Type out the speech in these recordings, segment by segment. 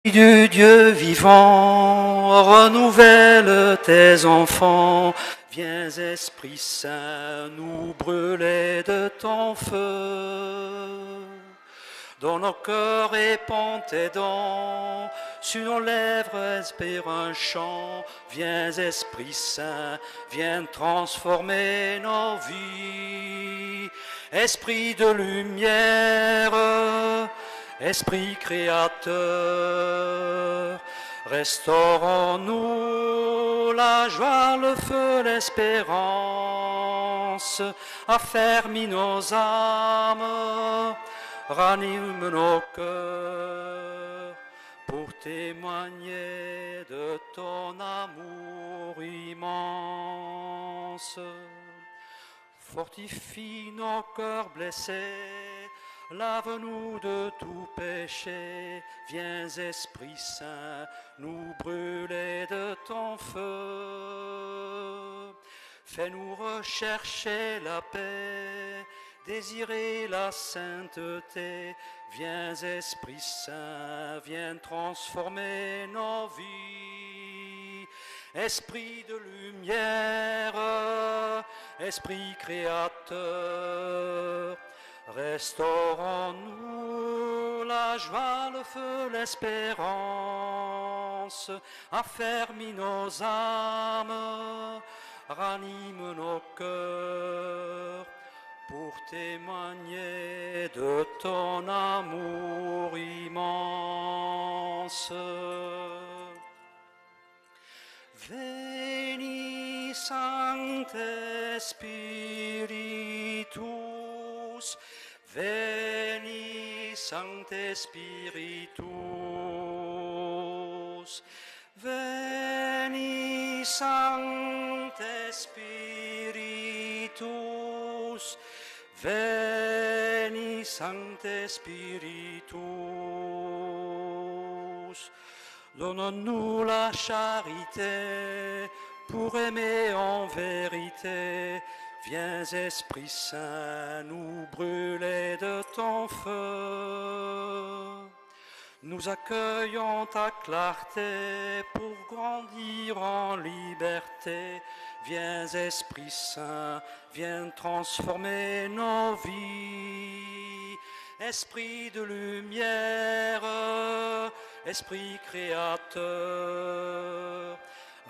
Du Dieu vivant, renouvelle tes enfants. Viens Esprit Saint, nous brûler de ton feu. Dans nos cœurs répand tes dons, sur nos lèvres inspire un chant. Viens Esprit Saint, viens transformer nos vies. Esprit de lumière, Esprit créateur, restaure en nous la joie, le feu, l'espérance, affermis nos âmes, ranime nos cœurs, pour témoigner de ton amour immense. Fortifie nos cœurs blessés, lave-nous de tout péché. Viens Esprit Saint, nous brûler de ton feu. Fais-nous rechercher la paix, désirer la sainteté. Viens Esprit Saint, viens transformer nos vies. Esprit de lumière, Esprit créateur, restaure en nous la joie, le feu, l'espérance, affermis nos âmes, ranime nos cœurs, pour témoigner de ton amour immense. Veni Sancte Spiritus, Veni Sancte Spiritus, Veni Sancte Spiritus, Veni Sancte Spiritus. Donne-nous la charité pour aimer en vérité. Viens Esprit Saint, nous brûler de ton feu. Nous accueillons ta clarté pour grandir en liberté. Viens Esprit Saint, viens transformer nos vies. Esprit de lumière, Esprit créateur,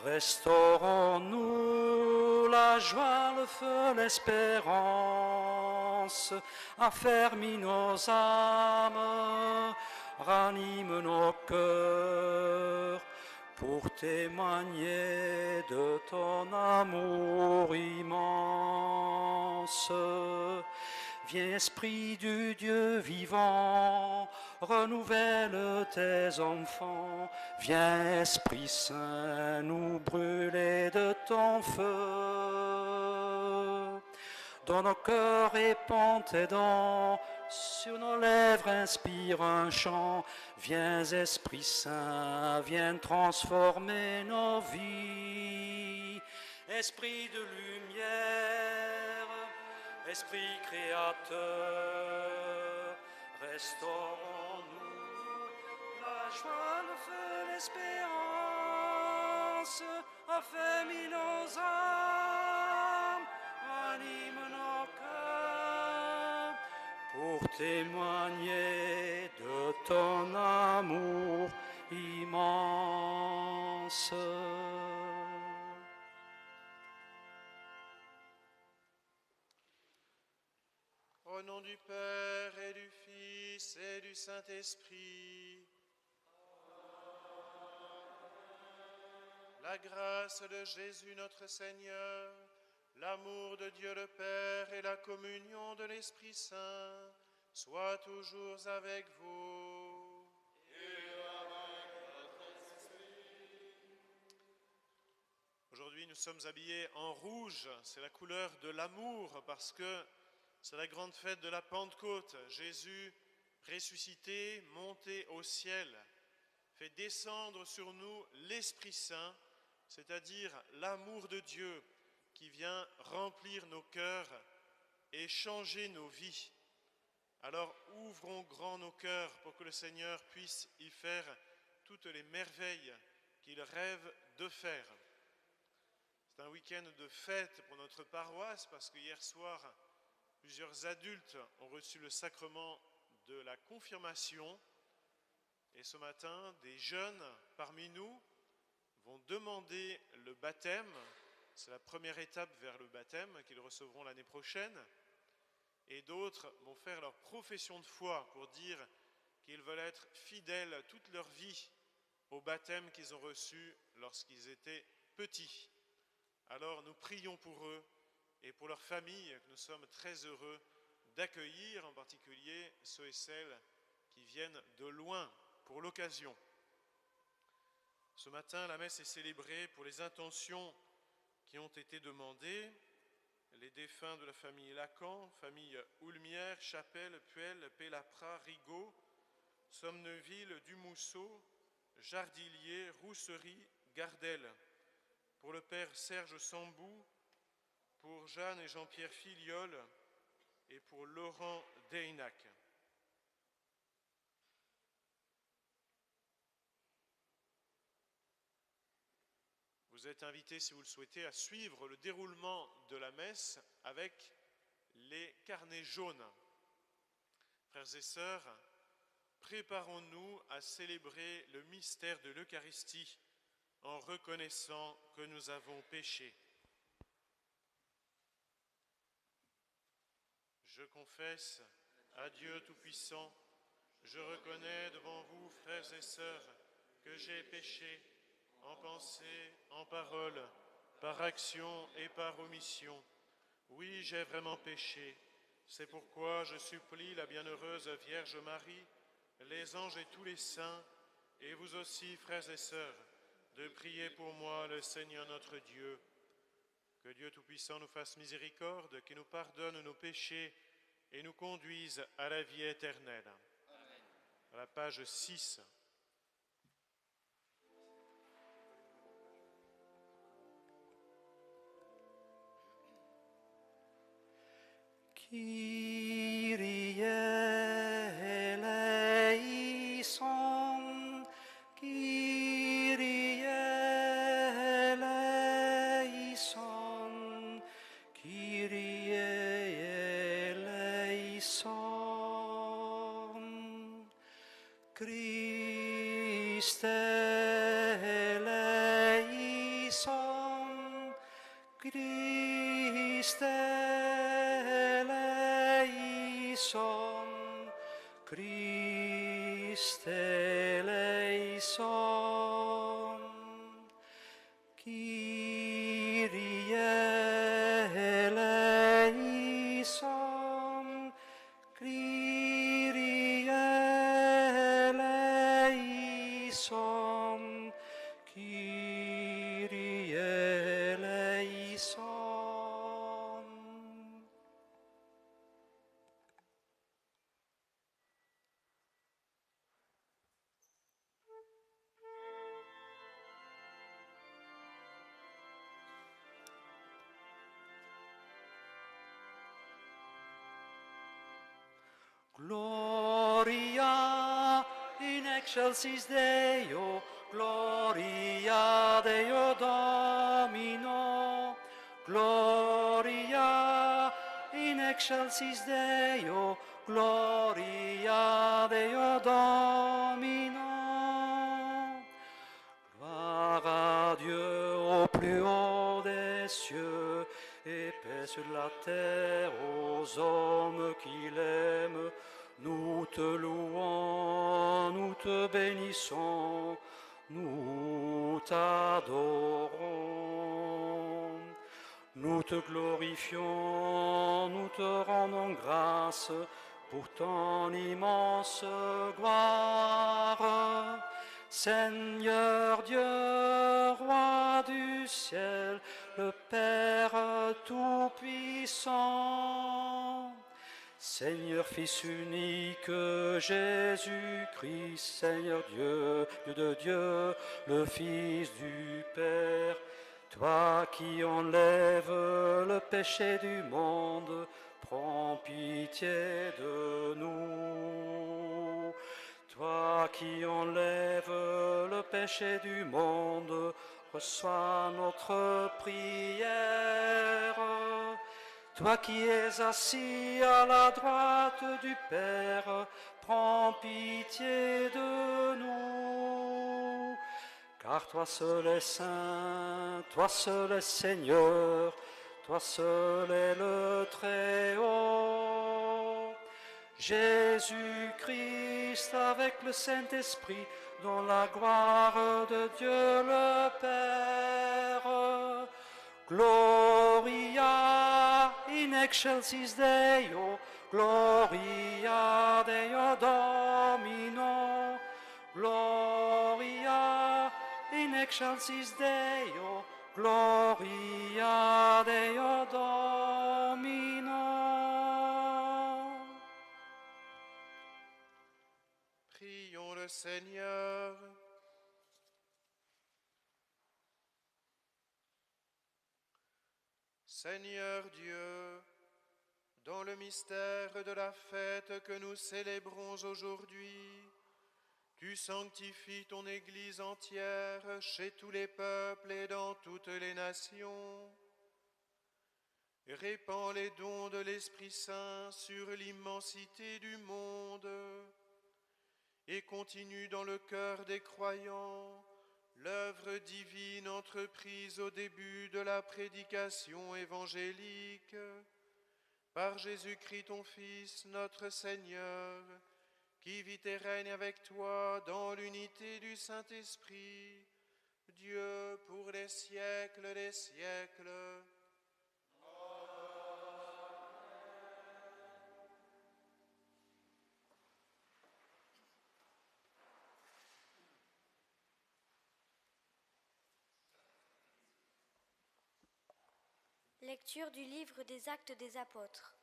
restaure en nous la joie, le feu, l'espérance, affermis nos âmes, ranime nos cœurs, pour témoigner de ton amour immense. Viens Esprit du Dieu vivant, renouvelle tes enfants. Viens Esprit Saint, nous brûler de ton feu. Dans nos cœurs répand tes dons, sur nos lèvres inspire un chant. Viens Esprit Saint, viens transformer nos vies. Esprit de lumière, Esprit créateur, restaure en nous la joie, le feu, l'espérance, affermis nos âmes, anime nos cœurs, pour témoigner de ton amour immense. Au nom du Père et du Fils et du Saint-Esprit, la grâce de Jésus notre Seigneur, l'amour de Dieu le Père et la communion de l'Esprit Saint soient toujours avec vous. Et avec votre esprit. Aujourd'hui, nous sommes habillés en rouge, c'est la couleur de l'amour parce que c'est la grande fête de la Pentecôte. Jésus, ressuscité, monté au ciel, fait descendre sur nous l'Esprit Saint, c'est-à-dire l'amour de Dieu qui vient remplir nos cœurs et changer nos vies. Alors ouvrons grand nos cœurs pour que le Seigneur puisse y faire toutes les merveilles qu'il rêve de faire. C'est un week-end de fête pour notre paroisse parce que hier soir, plusieurs adultes ont reçu le sacrement de la confirmation. Et ce matin, des jeunes parmi nous vont demander le baptême. C'est la première étape vers le baptême qu'ils recevront l'année prochaine. Et d'autres vont faire leur profession de foi pour dire qu'ils veulent être fidèles toute leur vie au baptême qu'ils ont reçu lorsqu'ils étaient petits. Alors nous prions pour eux et pour leurs familles que nous sommes très heureux d'accueillir, en particulier ceux et celles qui viennent de loin pour l'occasion. Ce matin, la messe est célébrée pour les intentions qui ont été demandées. Les défunts de la famille Lacan, famille Houlmière, Chapelle, Puel, Pélapra, Rigaud, Somneville, Dumousseau, Jardillier, Rousserie, Gardel. Pour le père Serge Sambou, pour Jeanne et Jean-Pierre Filiol et pour Laurent Deynac. Vous êtes invités, si vous le souhaitez, à suivre le déroulement de la messe avec les carnets jaunes. Frères et sœurs, préparons-nous à célébrer le mystère de l'Eucharistie en reconnaissant que nous avons péché. Je confesse à Dieu Tout-Puissant, je reconnais devant vous, frères et sœurs, que j'ai péché en pensée, en parole, par action et par omission. Oui, j'ai vraiment péché. C'est pourquoi je supplie la bienheureuse Vierge Marie, les anges et tous les saints, et vous aussi, frères et sœurs, de prier pour moi le Seigneur notre Dieu. Que Dieu Tout-Puissant nous fasse miséricorde, qu'il nous pardonne nos péchés et nous conduise à la vie éternelle. Amen. À la page 6. Kyrie eleison, Kyrie eleison, Kyrie eleison, Christe eleison, Christe eleison, Christe eleison, Kyrie eleison, Kyrie eleison, Kyrie eleison. Gloria in excelsis Deo, Gloria Deo Domino, Gloria in excelsis Deo, Gloria Deo Domino. Gloire à Dieu au plus haut des cieux, et paix sur la terre aux hommes qu'il aime. Nous te louons, nous te bénissons, nous t'adorons. Nous te glorifions, nous te rendons grâce pour ton immense gloire. Seigneur Dieu, roi du ciel, le Père Tout-Puissant, Seigneur Fils unique, Jésus-Christ, Seigneur Dieu, Dieu de Dieu, le Fils du Père, toi qui enlèves le péché du monde, prends pitié de nous. Toi qui enlèves le péché du monde, reçois notre prière. Toi qui es assis à la droite du Père, prends pitié de nous. Car toi seul est saint, toi seul est Seigneur, toi seul est le Très-Haut. Jésus-Christ avec le Saint-Esprit, dans la gloire de Dieu le Père. Gloria in excelsis Deo, Gloria Deo Domino, Gloria in excelsis Deo, Gloria Deo Domino. Prions le Seigneur. Seigneur Dieu, dans le mystère de la fête que nous célébrons aujourd'hui, tu sanctifies ton Église entière chez tous les peuples et dans toutes les nations. Répands les dons de l'Esprit Saint sur l'immensité du monde et continue dans le cœur des croyants l'œuvre divine entreprise au début de la prédication évangélique par Jésus-Christ ton Fils, notre Seigneur, qui vit et règne avec toi dans l'unité du Saint-Esprit, Dieu pour les siècles des siècles. Lecture du livre des Actes des Apôtres.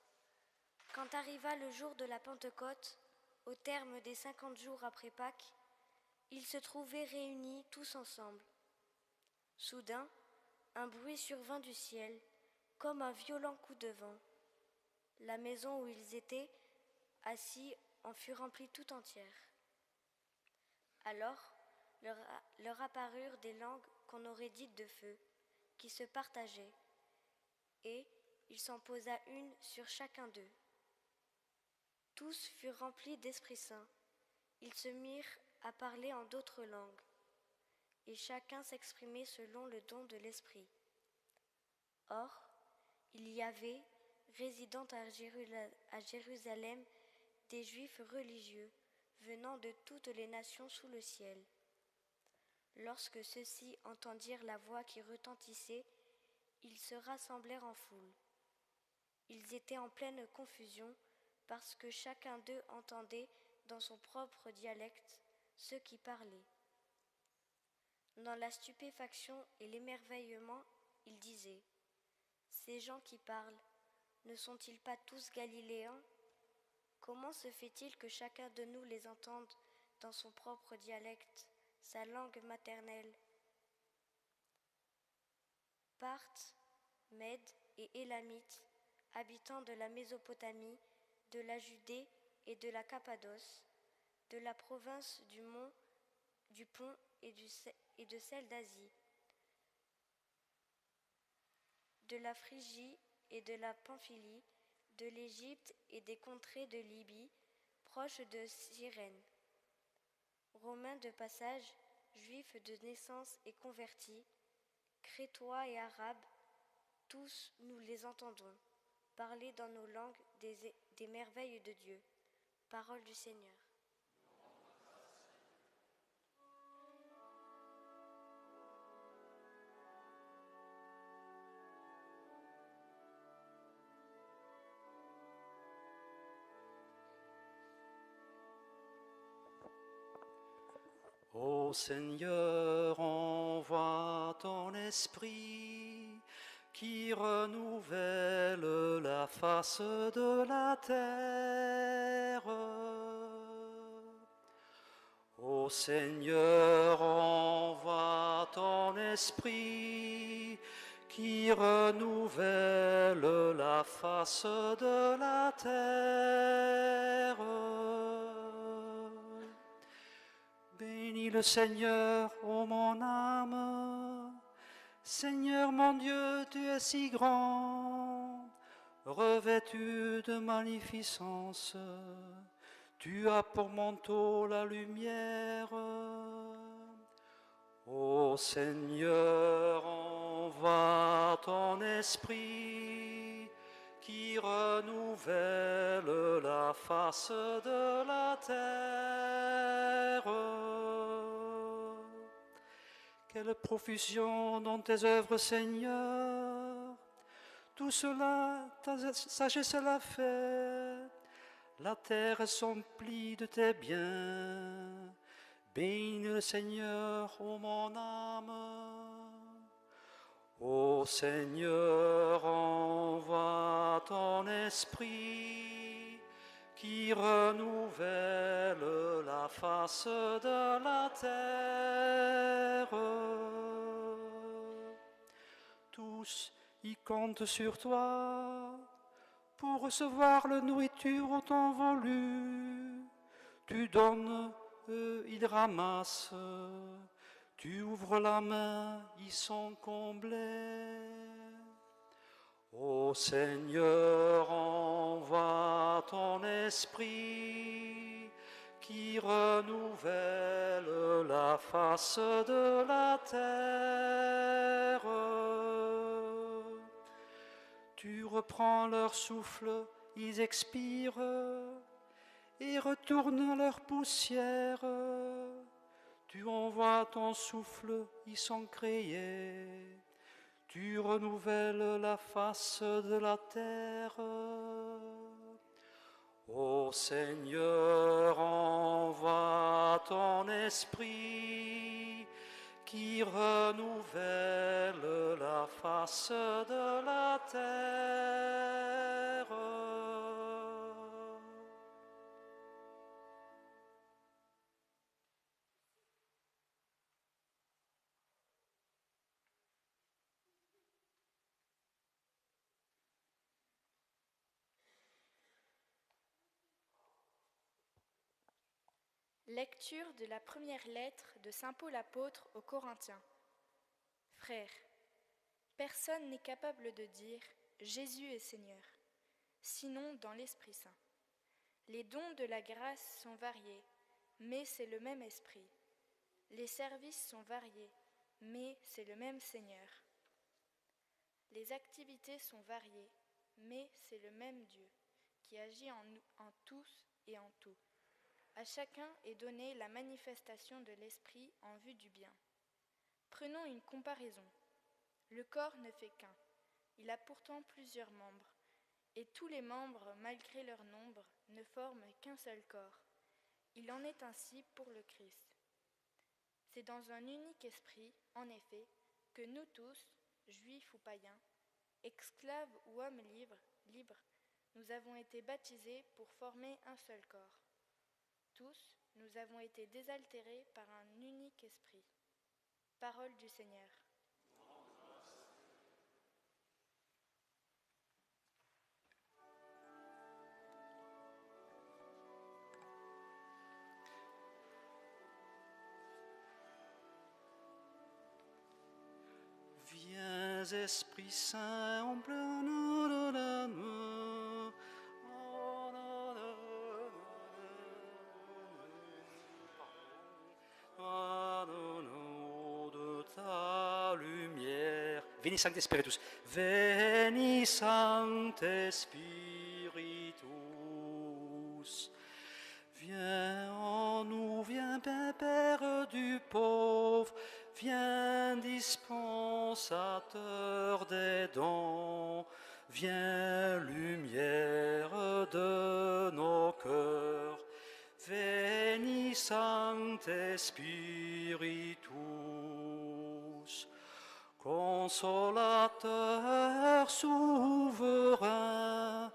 Quand arriva le jour de la Pentecôte, au terme des 50 jours après Pâques, ils se trouvaient réunis tous ensemble. Soudain, un bruit survint du ciel, comme un violent coup de vent. La maison où ils étaient assis en fut remplie tout entière. Alors leur apparurent des langues qu'on aurait dites de feu, qui se partageaient, et il s'en posa une sur chacun d'eux. Tous furent remplis d'Esprit Saint. Ils se mirent à parler en d'autres langues, et chacun s'exprimait selon le don de l'Esprit. Or, il y avait, résidant à Jérusalem, des Juifs religieux, venant de toutes les nations sous le ciel. Lorsque ceux-ci entendirent la voix qui retentissait, ils se rassemblèrent en foule. Ils étaient en pleine confusion parce que chacun d'eux entendait dans son propre dialecte ceux qui parlaient. Dans la stupéfaction et l'émerveillement, ils disaient : « Ces gens qui parlent, ne sont-ils pas tous galiléens ? Comment se fait-il que chacun de nous les entende dans son propre dialecte, sa langue maternelle ? Parthes, Mèdes et Élamites, habitants de la Mésopotamie, de la Judée et de la Cappadoce, de la province du Mont, du Pont et de celle d'Asie, de la Phrygie et de la Pamphylie, de l'Égypte et des contrées de Libye, proches de Cyrène. Romains de passage, Juifs de naissance et convertis, Crétois et Arabes, tous nous les entendons parler dans nos langues des merveilles de Dieu. Parole du Seigneur. Ô Seigneur, envoie ton esprit qui renouvelle la face de la terre. Ô Seigneur, envoie ton esprit qui renouvelle la face de la terre. Bénis le Seigneur, ô mon âme. Seigneur mon Dieu, tu es si grand, revêtu de magnificence. Tu as pour manteau la lumière. Ô Seigneur, envoie ton esprit qui renouvelle la face de la terre. Quelle profusion dans tes œuvres, Seigneur! Tout cela, ta sagesse l'a fait. La terre est emplie de tes biens. Bénis le Seigneur, ô mon âme. Ô Seigneur, envoie ton esprit qui renouvelle la face de la terre. Tous y comptent sur toi pour recevoir la nourriture au temps voulu. Tu donnes, eux, ils ramassent. Tu ouvres la main, ils sont comblés. Ô Seigneur, envoie ton esprit qui renouvelle la face de la terre. Tu reprends leur souffle, ils expirent et retournent à leur poussière. Tu envoies ton souffle, ils sont créés. Tu renouvelles la face de la terre. Ô Seigneur, envoie ton esprit qui renouvelle la face de la terre. Lecture de la première lettre de saint Paul apôtre aux Corinthiens. Frères, personne n'est capable de dire « Jésus est Seigneur », sinon dans l'Esprit Saint. Les dons de la grâce sont variés, mais c'est le même Esprit. Les services sont variés, mais c'est le même Seigneur. Les activités sont variées, mais c'est le même Dieu, qui agit en tous et en tout. À chacun est donnée la manifestation de l'Esprit en vue du bien. Prenons une comparaison. Le corps ne fait qu'un. Il a pourtant plusieurs membres, et tous les membres, malgré leur nombre, ne forment qu'un seul corps. Il en est ainsi pour le Christ. C'est dans un unique esprit, en effet, que nous tous, juifs ou païens, esclaves ou hommes libres, nous avons été baptisés pour former un seul corps. Tous, nous avons été désaltérés par un unique esprit. Parole du Seigneur. Viens, Esprit Saint, en plein de la nuit. De ta lumière. Veni Sancte Spiritus. Veni Sancte Spiritus. Viens en nous, viens Père du pauvre, viens dispensateur des dons, viens lumière de nos cœurs. Veni Sancte Spiritus, consolateur souverain,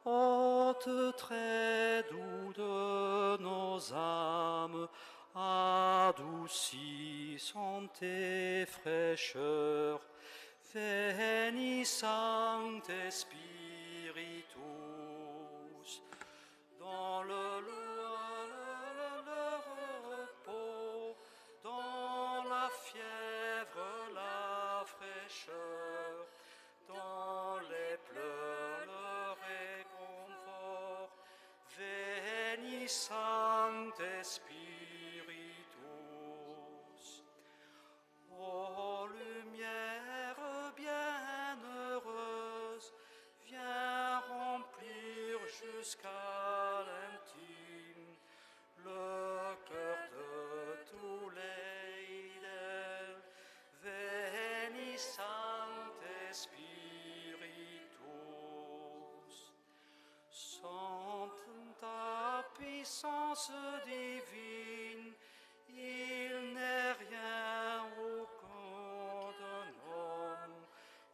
hôte très doux de nos âmes, adoucissant tes fraîcheurs. Veni Sancte Spiritus, dans le repos fièvre, la fraîcheur, dans les pleurs le réconfort. Veni Sancte Spiritus. Ô lumière bienheureuse, viens remplir jusqu'à l'intime le cœur de tous les fidèles. Veni Sancte Spiritus. Sans ta puissance divine, il n'est rien aucun d'un homme,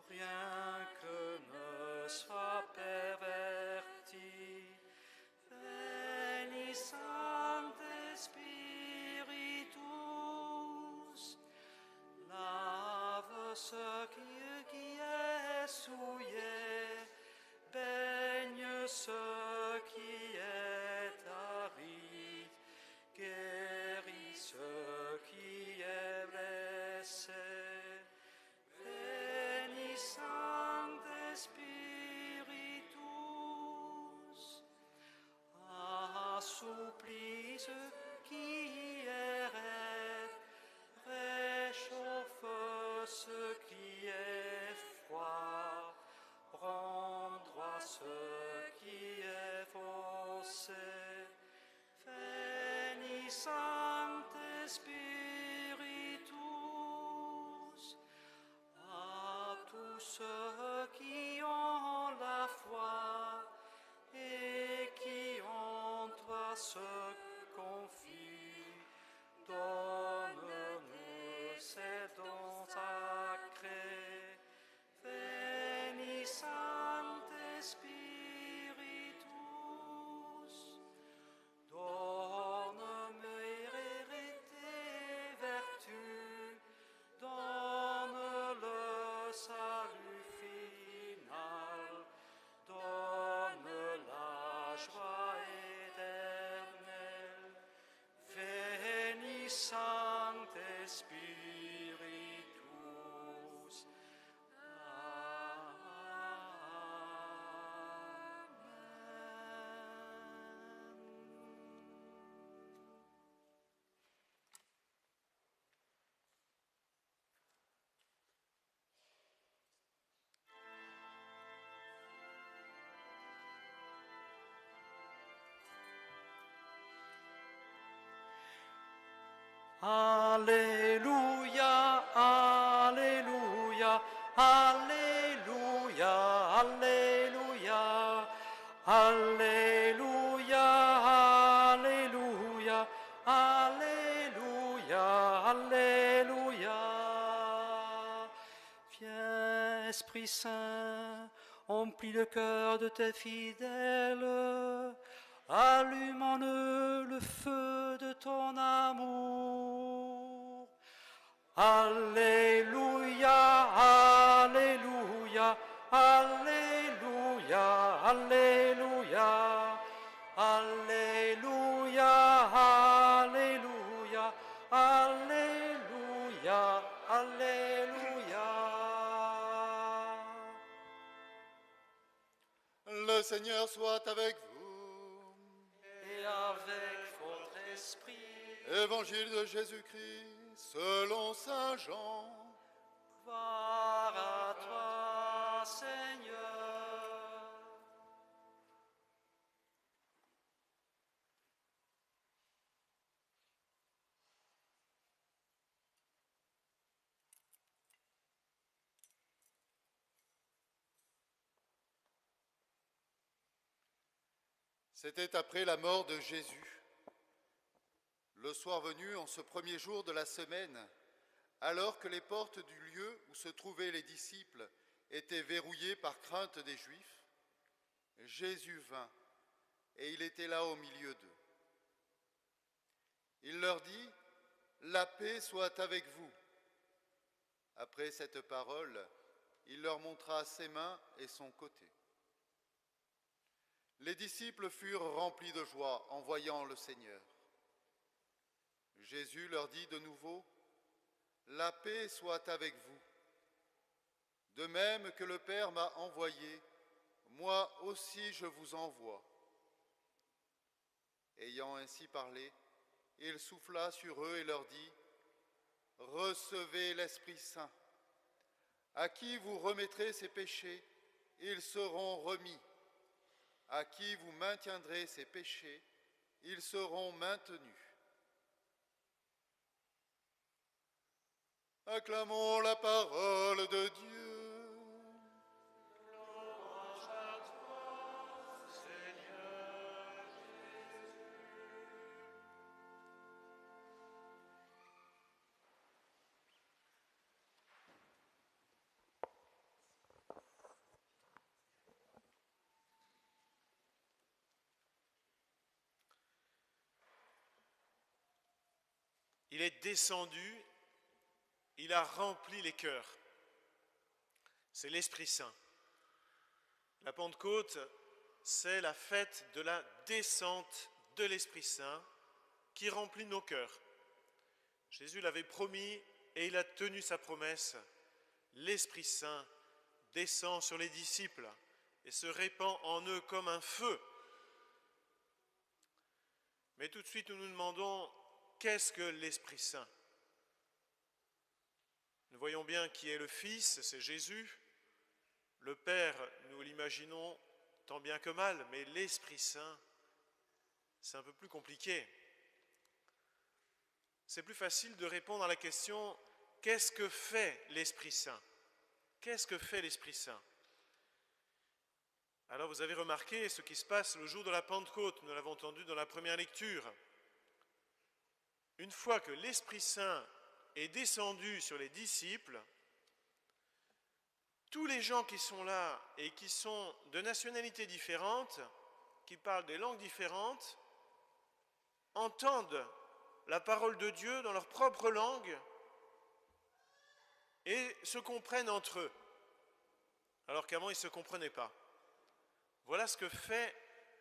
rien que ne soit perverti. Veni Sancte Spiritus. Lave ce qui est souillé, baigne ce qui est aride, guéris ce qui est blessé. Veni Sancte Spiritus. Assouplis ce qui est raide, réchauffe ce qui est froid, rends droit ce qui est faussé. Veni Sancte Spiritus. À tous ceux qui ont la foi et qui en toi se confient, donne-nous ces dons sacrés. Veni Sancte Spiritus. Donne-moi tes vertus, donne le salut final, donne la joie éternelle. Veni Sancte Spiritus. Alléluia, Alléluia, Alléluia, Alléluia, Alléluia, Alléluia, Alléluia, Alléluia. Viens, Esprit Saint, emplis le cœur de tes fidèles, allume en eux le feu de ton amour. Alléluia, Alléluia, Alléluia, Alléluia, Alléluia, Alléluia, Alléluia, Alléluia. Le Seigneur soit avec vous. Et avec votre esprit. Évangile de Jésus-Christ selon saint Jean. Gloire à toi, Seigneur. C'était après la mort de Jésus. Le soir venu, en ce premier jour de la semaine, alors que les portes du lieu où se trouvaient les disciples étaient verrouillées par crainte des Juifs, Jésus vint et il était là au milieu d'eux. Il leur dit : « La paix soit avec vous. » Après cette parole, il leur montra ses mains et son côté. Les disciples furent remplis de joie en voyant le Seigneur. Jésus leur dit de nouveau : La paix soit avec vous. De même que le Père m'a envoyé, moi aussi je vous envoie. Ayant ainsi parlé, il souffla sur eux et leur dit, « Recevez l'Esprit Saint. À qui vous remettrez ses péchés, ils seront remis. À qui vous maintiendrez ses péchés, ils seront maintenus. » Acclamons la parole de Dieu. Louange à toi, Seigneur Jésus. Il est descendu, il a rempli les cœurs. C'est l'Esprit Saint. La Pentecôte, c'est la fête de la descente de l'Esprit Saint qui remplit nos cœurs. Jésus l'avait promis et il a tenu sa promesse. L'Esprit Saint descend sur les disciples et se répand en eux comme un feu. Mais tout de suite, nous nous demandons, qu'est-ce que l'Esprit Saint ? Nous voyons bien qui est le Fils, c'est Jésus. Le Père, nous l'imaginons tant bien que mal, mais l'Esprit Saint, c'est un peu plus compliqué. C'est plus facile de répondre à la question, qu'est-ce que fait l'Esprit Saint ? Qu'est-ce que fait l'Esprit Saint ? Alors vous avez remarqué ce qui se passe le jour de la Pentecôte, nous l'avons entendu dans la première lecture. Une fois que l'Esprit Saint est descendu sur les disciples, tous les gens qui sont là et qui sont de nationalités différentes, qui parlent des langues différentes, entendent la parole de Dieu dans leur propre langue et se comprennent entre eux, alors qu'avant ils ne se comprenaient pas. Voilà ce que fait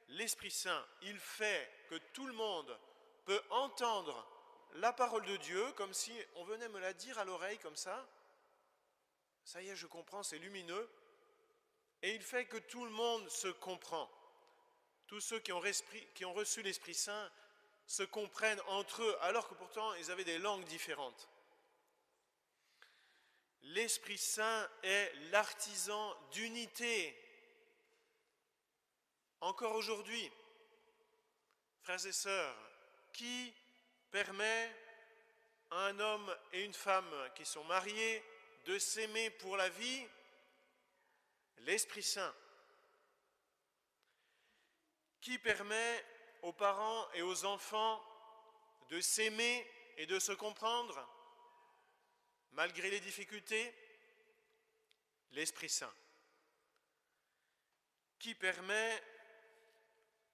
l'Esprit Saint. Il fait que tout le monde peut entendre la parole de Dieu comme si on venait me la dire à l'oreille comme ça. Ça y est, je comprends, c'est lumineux. Et il fait que tout le monde se comprend. Tous ceux qui ont reçu l'Esprit Saint se comprennent entre eux, alors que pourtant ils avaient des langues différentes. L'Esprit Saint est l'artisan d'unité. Encore aujourd'hui, frères et sœurs, qui permet à un homme et une femme qui sont mariés de s'aimer pour la vie? L'Esprit Saint. Qui permet aux parents et aux enfants de s'aimer et de se comprendre malgré les difficultés? L'Esprit Saint. Qui permet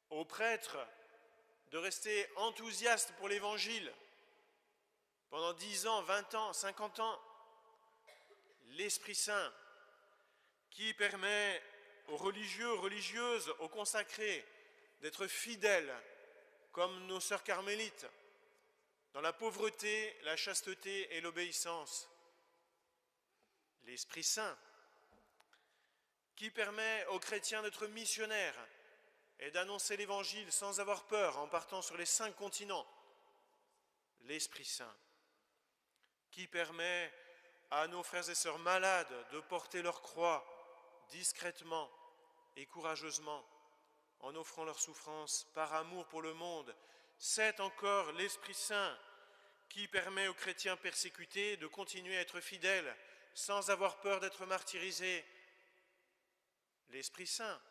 aux prêtres de rester enthousiastes pour l'Évangile pendant 10 ans, 20 ans, 50 ans? L'Esprit Saint. Qui permet aux religieux, aux religieuses, aux consacrés d'être fidèles comme nos sœurs carmélites dans la pauvreté, la chasteté et l'obéissance. L'Esprit Saint. Qui permet aux chrétiens d'être missionnaires et d'annoncer l'Évangile sans avoir peur en partant sur les 5 continents. L'Esprit Saint. Qui permet à nos frères et sœurs malades de porter leur croix discrètement et courageusement en offrant leur souffrance par amour pour le monde. C'est encore l'Esprit Saint qui permet aux chrétiens persécutés de continuer à être fidèles sans avoir peur d'être martyrisés. L'Esprit Saint.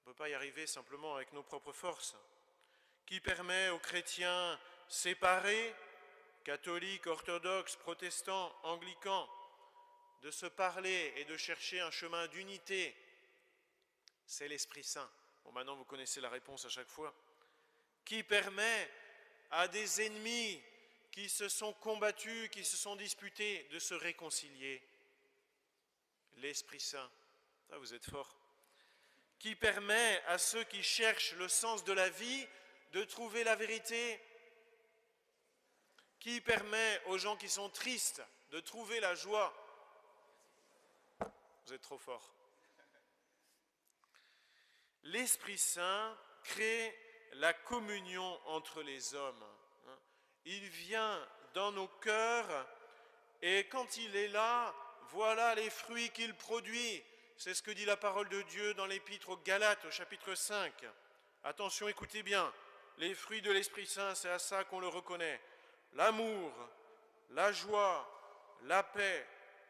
On ne peut pas y arriver simplement avec nos propres forces. Qui permet aux chrétiens séparés, catholiques, orthodoxes, protestants, anglicans, de se parler et de chercher un chemin d'unité. C'est l'Esprit Saint. Bon, maintenant vous connaissez la réponse à chaque fois. Qui permet à des ennemis qui se sont combattus, qui se sont disputés, de se réconcilier. L'Esprit Saint. Ça, vous êtes forts. Qui permet à ceux qui cherchent le sens de la vie de trouver la vérité. qui permet aux gens qui sont tristes de trouver la joie. Vous êtes trop fort. L'Esprit Saint crée la communion entre les hommes. Il vient dans nos cœurs et quand il est là, voilà les fruits qu'il produit. C'est ce que dit la parole de Dieu dans l'Épître aux Galates au chapitre 5. Attention, écoutez bien, les fruits de l'Esprit Saint, c'est à ça qu'on le reconnaît. L'amour, la joie, la paix,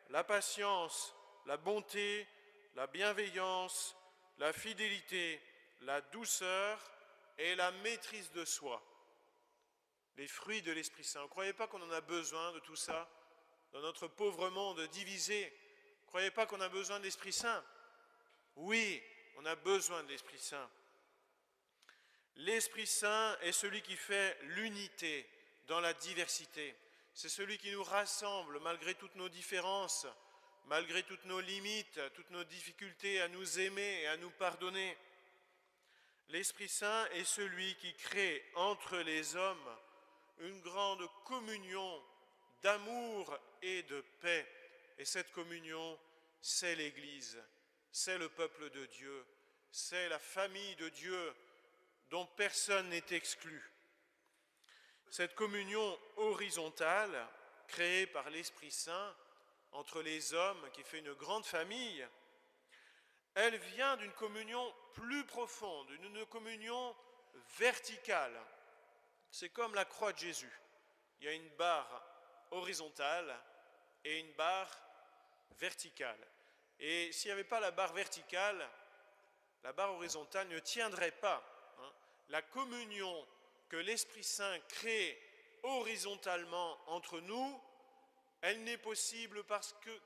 la patience, la bonté, la bienveillance, la fidélité, la douceur et la maîtrise de soi. Les fruits de l'Esprit Saint. Vous ne croyez pas qu'on en a besoin de tout ça dans notre pauvre monde divisé? Vous ne croyez pas qu'on a besoin de l'Esprit Saint? Oui, on a besoin de l'Esprit Saint. L'Esprit Saint est celui qui fait l'unité dans la diversité. C'est celui qui nous rassemble malgré toutes nos différences, malgré toutes nos limites, toutes nos difficultés à nous aimer et à nous pardonner. L'Esprit Saint est celui qui crée entre les hommes une grande communion d'amour et de paix. Et cette communion, c'est l'Église, c'est le peuple de Dieu, c'est la famille de Dieu dont personne n'est exclu. Cette communion horizontale, créée par l'Esprit Saint entre les hommes, qui fait une grande famille, elle vient d'une communion plus profonde, d'une communion verticale. C'est comme la croix de Jésus. Il y a une barre horizontale et une barre verticale. Et s'il n'y avait pas la barre verticale, la barre horizontale ne tiendrait pas. La communion que l'Esprit Saint crée horizontalement entre nous, elle n'est possible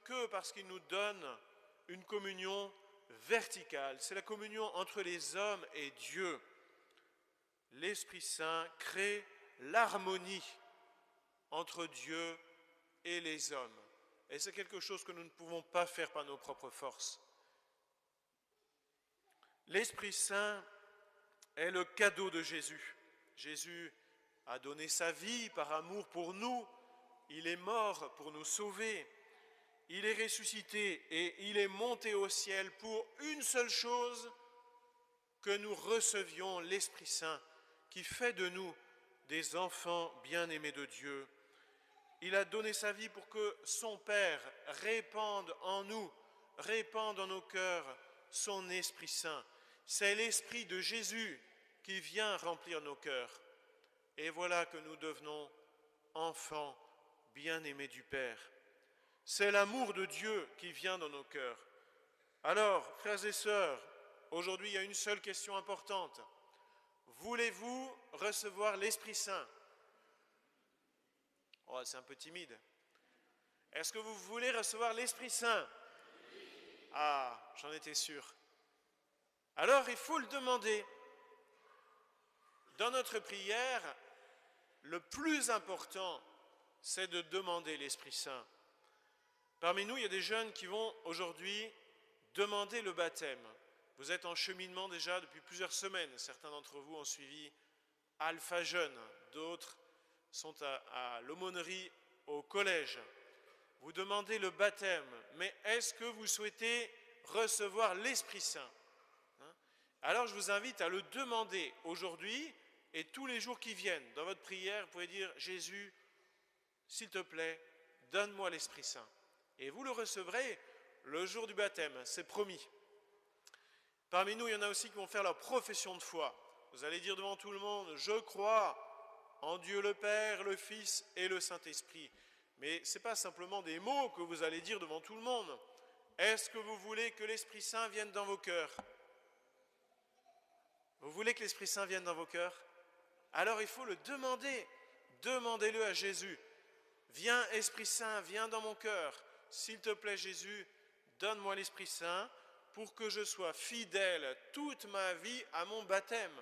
que parce qu'il nous donne une communion verticale. C'est la communion entre les hommes et Dieu. L'Esprit Saint crée l'harmonie entre Dieu et les hommes. Et c'est quelque chose que nous ne pouvons pas faire par nos propres forces. L'Esprit Saint est le cadeau de Jésus. Jésus a donné sa vie par amour pour nous. Il est mort pour nous sauver. Il est ressuscité et il est monté au ciel pour une seule chose, que nous recevions l'Esprit Saint qui fait de nous des enfants bien-aimés de Dieu. Il a donné sa vie pour que son Père répande en nous, répande dans nos cœurs son Esprit Saint. C'est l'Esprit de Jésus qui vient remplir nos cœurs. Et voilà que nous devenons enfants bien-aimés du Père. C'est l'amour de Dieu qui vient dans nos cœurs. Alors, frères et sœurs, aujourd'hui il y a une seule question importante. Voulez-vous recevoir l'Esprit Saint? Oh, c'est un peu timide. Est-ce que vous voulez recevoir l'Esprit Saint? Ah, j'en étais sûr. Alors, il faut le demander. Dans notre prière, le plus important, c'est de demander l'Esprit Saint. Parmi nous, il y a des jeunes qui vont aujourd'hui demander le baptême. Vous êtes en cheminement déjà depuis plusieurs semaines. Certains d'entre vous ont suivi Alpha Jeune, d'autres sont à l'aumônerie au collège. Vous demandez le baptême, mais est-ce que vous souhaitez recevoir l'Esprit Saint? Alors je vous invite à le demander aujourd'hui et tous les jours qui viennent. Dans votre prière, vous pouvez dire « Jésus, s'il te plaît, donne-moi l'Esprit Saint ». Et vous le recevrez le jour du baptême, c'est promis. Parmi nous, il y en a aussi qui vont faire leur profession de foi. Vous allez dire devant tout le monde « Je crois en Dieu le Père, le Fils et le Saint-Esprit ». Mais ce n'est pas simplement des mots que vous allez dire devant tout le monde. Est-ce que vous voulez que l'Esprit Saint vienne dans vos cœurs? Vous voulez que l'Esprit Saint vienne dans vos cœurs? Alors il faut le demander. Demandez-le à Jésus. Viens Esprit Saint, viens dans mon cœur. S'il te plaît Jésus, donne-moi l'Esprit Saint pour que je sois fidèle toute ma vie à mon baptême.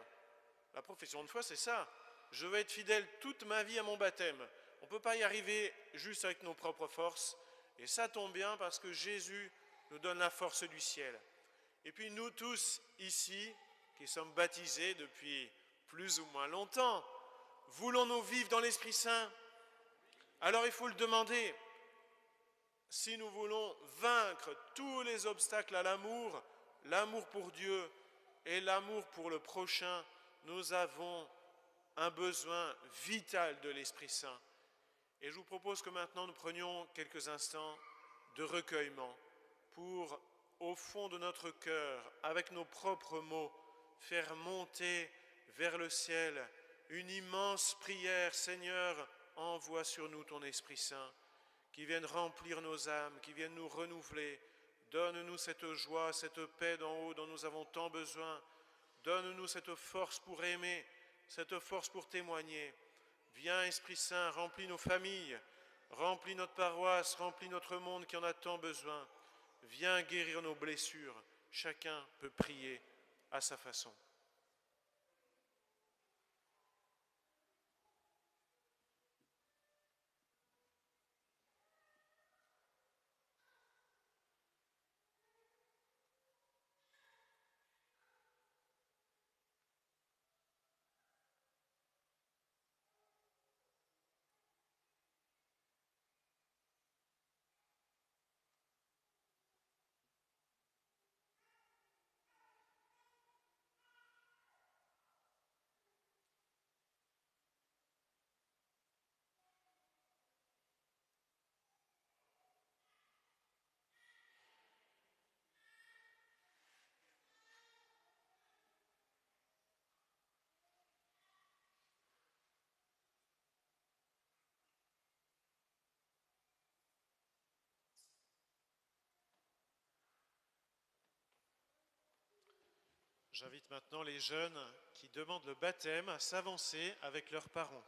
La profession de foi, c'est ça. Je veux être fidèle toute ma vie à mon baptême. On ne peut pas y arriver juste avec nos propres forces. Et ça tombe bien parce que Jésus nous donne la force du ciel. Et puis nous tous ici, qui sommes baptisés depuis plus ou moins longtemps, voulons-nous vivre dans l'Esprit Saint? Alors il faut le demander. Si nous voulons vaincre tous les obstacles à l'amour, l'amour pour Dieu et l'amour pour le prochain, nous avons un besoin vital de l'Esprit Saint. Et je vous propose que maintenant nous prenions quelques instants de recueillement pour, au fond de notre cœur, avec nos propres mots, faire monter vers le ciel une immense prière. Seigneur, envoie sur nous ton Esprit Saint, qui vienne remplir nos âmes, qui vienne nous renouveler. Donne-nous cette joie, cette paix d'en haut dont nous avons tant besoin. Donne-nous cette force pour aimer, cette force pour témoigner. Viens, Esprit Saint, remplis nos familles, remplis notre paroisse, remplis notre monde qui en a tant besoin. Viens guérir nos blessures. Chacun peut prier à sa façon. J'invite maintenant les jeunes qui demandent le baptême à s'avancer avec leurs parents.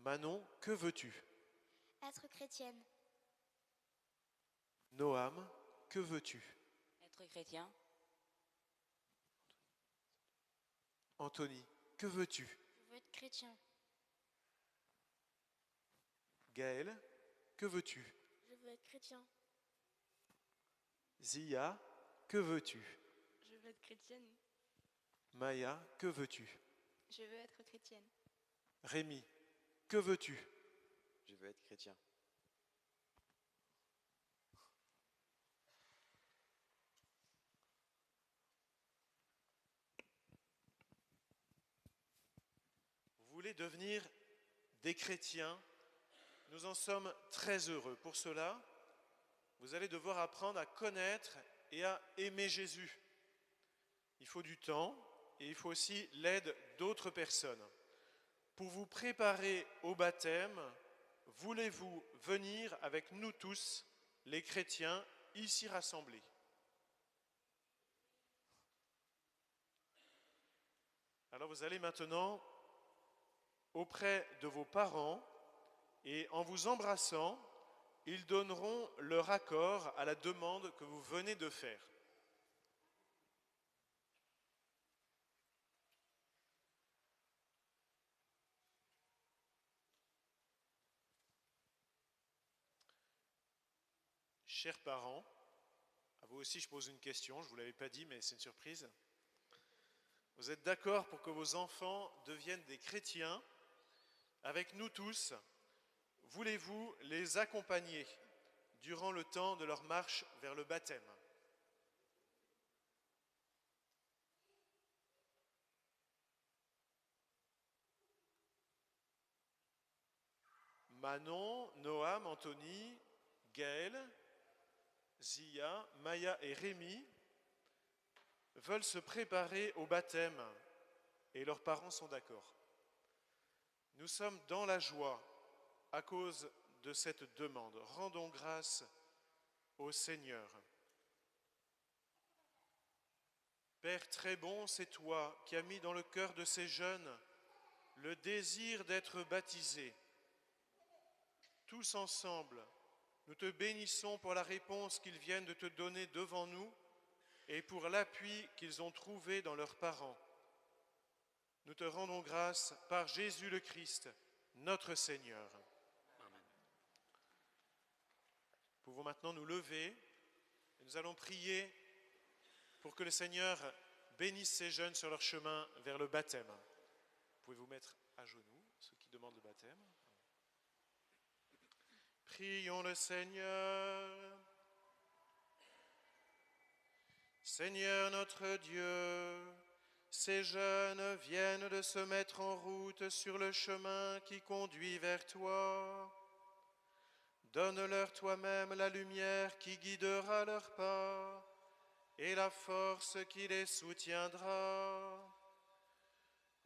Manon, que veux-tu? Être chrétienne. Noam, que veux-tu? Être chrétien. Anthony, que veux-tu? Je veux être chrétien. Gaël, que veux-tu? Je veux être chrétien. Zia, que veux-tu? Je veux être chrétienne. Maya, que veux-tu? Je veux être chrétienne. Rémi, que veux-tu? Je veux être chrétien. Vous voulez devenir des chrétiens? Nous en sommes très heureux. Pour cela, vous allez devoir apprendre à connaître et à aimer Jésus. Il faut du temps et il faut aussi l'aide d'autres personnes. Pour vous préparer au baptême, voulez-vous venir avec nous tous, les chrétiens, ici rassemblés? Alors vous allez maintenant auprès de vos parents et en vous embrassant, ils donneront leur accord à la demande que vous venez de faire. Chers parents, à vous aussi je pose une question, je ne vous l'avais pas dit mais c'est une surprise. Vous êtes d'accord pour que vos enfants deviennent des chrétiens avec nous tous? Voulez-vous les accompagner durant le temps de leur marche vers le baptême? Manon, Noam, Anthony, Gaël, Zia, Maya et Rémi veulent se préparer au baptême et leurs parents sont d'accord. Nous sommes dans la joie à cause de cette demande. Rendons grâce au Seigneur. Père très bon, c'est toi qui as mis dans le cœur de ces jeunes le désir d'être baptisés. Tous ensemble, nous te bénissons pour la réponse qu'ils viennent de te donner devant nous et pour l'appui qu'ils ont trouvé dans leurs parents. Nous te rendons grâce par Jésus le Christ, notre Seigneur. Amen. Nous pouvons maintenant nous lever et nous allons prier pour que le Seigneur bénisse ces jeunes sur leur chemin vers le baptême. Vous pouvez vous mettre à genoux, ceux qui demandent le baptême. Prions le Seigneur. Seigneur notre Dieu, ces jeunes viennent de se mettre en route sur le chemin qui conduit vers toi. Donne-leur toi-même la lumière qui guidera leurs pas et la force qui les soutiendra.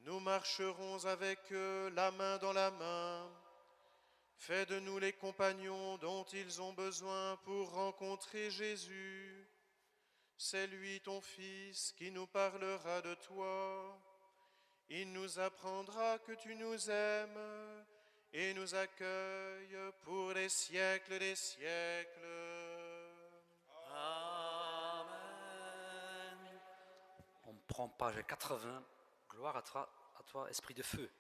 Nous marcherons avec eux la main dans la main. Fais de nous les compagnons dont ils ont besoin pour rencontrer Jésus. C'est lui, ton Fils, qui nous parlera de toi. Il nous apprendra que tu nous aimes et nous accueille pour les siècles des siècles. Amen. On prend page 80. Gloire à toi, Esprit de feu.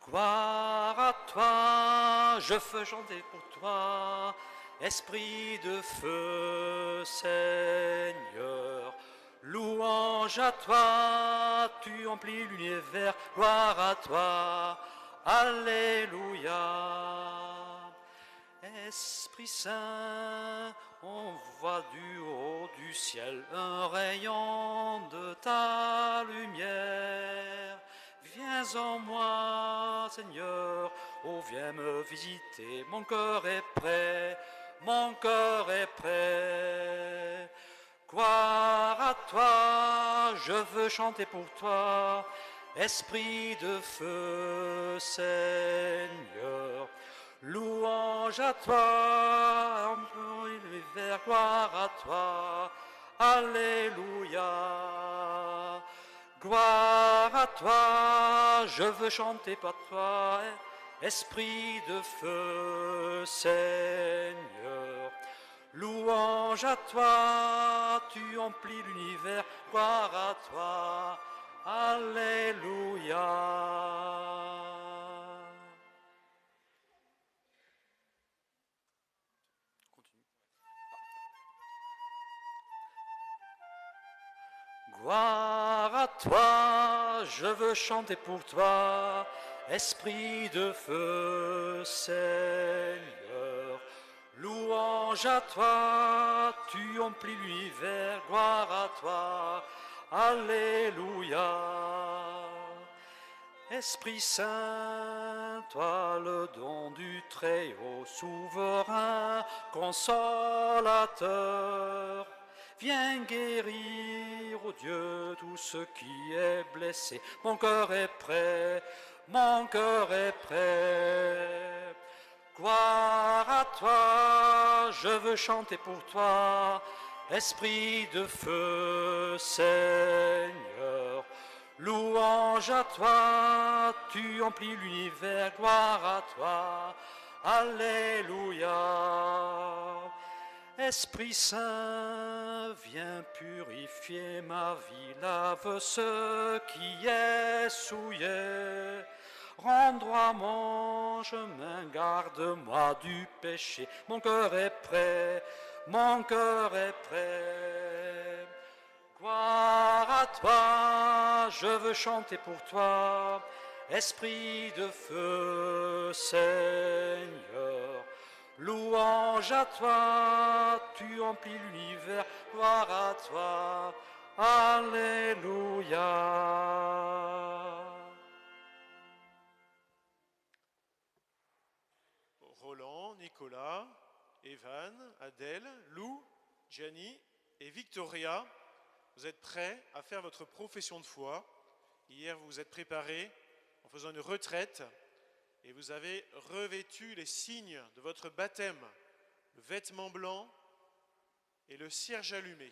Gloire à toi, je veux chanter pour toi, Esprit de feu, Seigneur. Louange à toi, tu emplis l'univers, gloire à toi, Alléluia. Esprit Saint, on voit du haut du ciel un rayon de ta lumière. Viens en moi, Seigneur, oh viens me visiter, mon cœur est prêt, mon cœur est prêt. Gloire à toi, je veux chanter pour toi, Esprit de feu, Seigneur. Louange à toi, l'univers, gloire à toi, Alléluia. Gloire à toi, je veux chanter pour toi, Esprit de feu, Seigneur. Louange à toi, tu emplis l'univers, gloire à toi, Alléluia. Gloire à toi, je veux chanter pour toi, Esprit de feu, Seigneur. Louange à toi, tu emplis l'univers, gloire à toi, Alléluia. Esprit Saint, toi le don du Très-Haut, souverain, consolateur, viens guérir, ô Dieu, tout ce qui est blessé. Mon cœur est prêt, mon cœur est prêt. Gloire à toi, je veux chanter pour toi, Esprit de feu, Seigneur. Louange à toi, tu emplis l'univers, gloire à toi, Alléluia. Esprit Saint, viens purifier ma vie, lave ce qui est souillé. Rends droit mon chemin, garde-moi du péché. Mon cœur est prêt, mon cœur est prêt. Gloire à toi, je veux chanter pour toi, Esprit de feu, Seigneur. Louange à toi, tu emplis l'univers, gloire à toi, Alléluia. Roland, Nicolas, Evan, Adèle, Lou, Gianni et Victoria vous êtes prêts à faire votre profession de foi. Hier, vous vous êtes préparés en faisant une retraite et vous avez revêtu les signes de votre baptême, le vêtement blanc et le cierge allumé.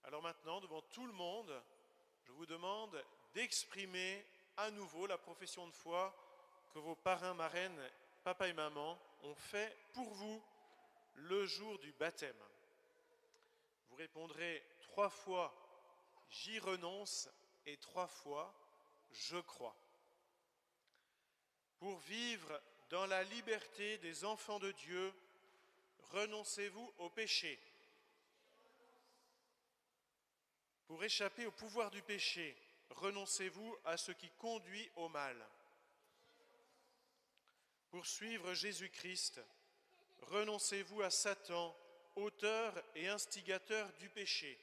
Alors maintenant, devant tout le monde, je vous demande d'exprimer à nouveau la profession de foi que vos parrains, marraines, papa et maman ont fait pour vous le jour du baptême. Vous répondrez 3 fois « J'y renonce » et 3 fois « Je crois ». Pour vivre dans la liberté des enfants de Dieu, renoncez-vous au péché. Pour échapper au pouvoir du péché, renoncez-vous à ce qui conduit au mal. Pour suivre Jésus-Christ, renoncez-vous à Satan, auteur et instigateur du péché.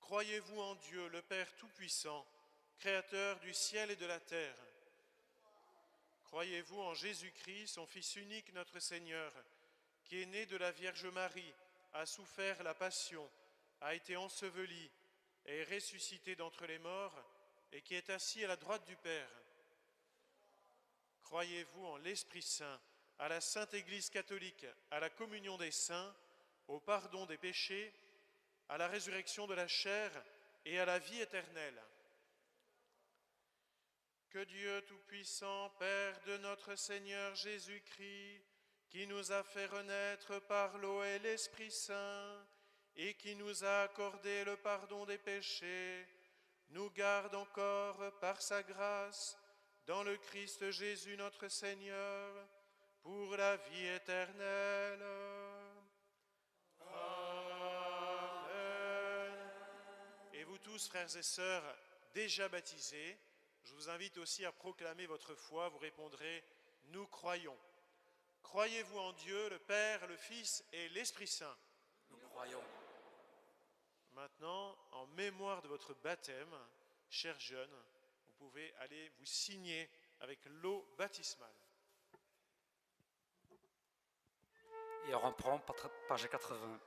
Croyez-vous en Dieu, le Père Tout-Puissant, créateur du ciel et de la terre. Croyez-vous en Jésus-Christ, son Fils unique, notre Seigneur, qui est né de la Vierge Marie, a souffert la passion, a été enseveli et est ressuscité d'entre les morts et qui est assis à la droite du Père. Croyez-vous en l'Esprit Saint, à la Sainte Église catholique, à la communion des saints, au pardon des péchés, à la résurrection de la chair et à la vie éternelle. Que Dieu Tout-Puissant, Père de notre Seigneur Jésus-Christ, qui nous a fait renaître par l'eau et l'Esprit Saint, et qui nous a accordé le pardon des péchés, nous garde encore par sa grâce dans le Christ Jésus notre Seigneur, pour la vie éternelle. Amen. Et vous tous, frères et sœurs, déjà baptisés, je vous invite aussi à proclamer votre foi. Vous répondrez « Nous croyons ». Croyez-vous en Dieu, le Père, le Fils et l'Esprit Saint? Nous croyons. Maintenant, en mémoire de votre baptême, chers jeunes, vous pouvez aller vous signer avec l'eau baptismale. Et on reprend page 80.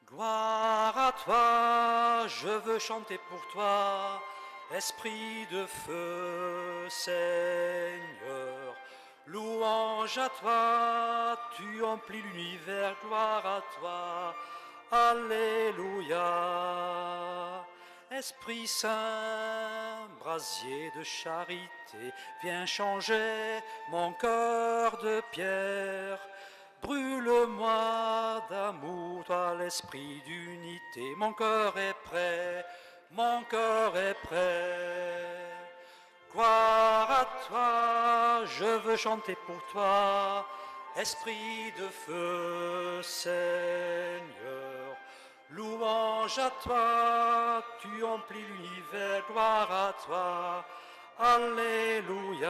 Gloire à toi, je veux chanter pour toi, Esprit de feu, Seigneur. Louange à toi, tu emplis l'univers, gloire à toi, Alléluia. Esprit Saint, brasier de charité, viens changer mon cœur de pierre. Brûle-moi d'amour, toi l'esprit d'unité, mon cœur est prêt, mon cœur est prêt. Gloire à toi, je veux chanter pour toi, Esprit de feu, Seigneur. Louange à toi, tu emplis l'univers, gloire à toi, Alléluia.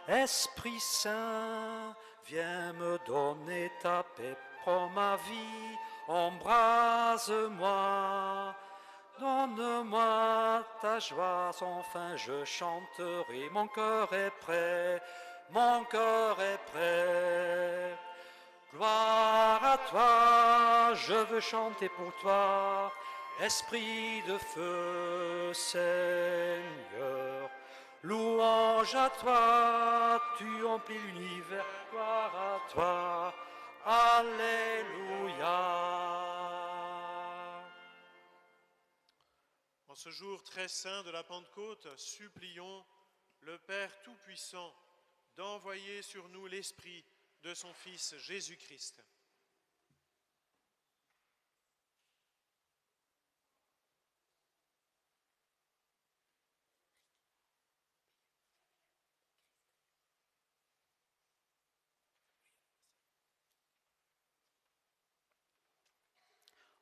Esprit Saint, viens me donner ta paix, prends ma vie, embrase-moi. Donne-moi ta joie, sans fin je chanterai, mon cœur est prêt, mon cœur est prêt. Gloire à toi, je veux chanter pour toi, Esprit de feu, Seigneur. Louange à toi, tu emplis l'univers, gloire à toi, Alléluia. En ce jour très saint de la Pentecôte, supplions le Père Tout-Puissant d'envoyer sur nous l'Esprit de son Fils Jésus-Christ.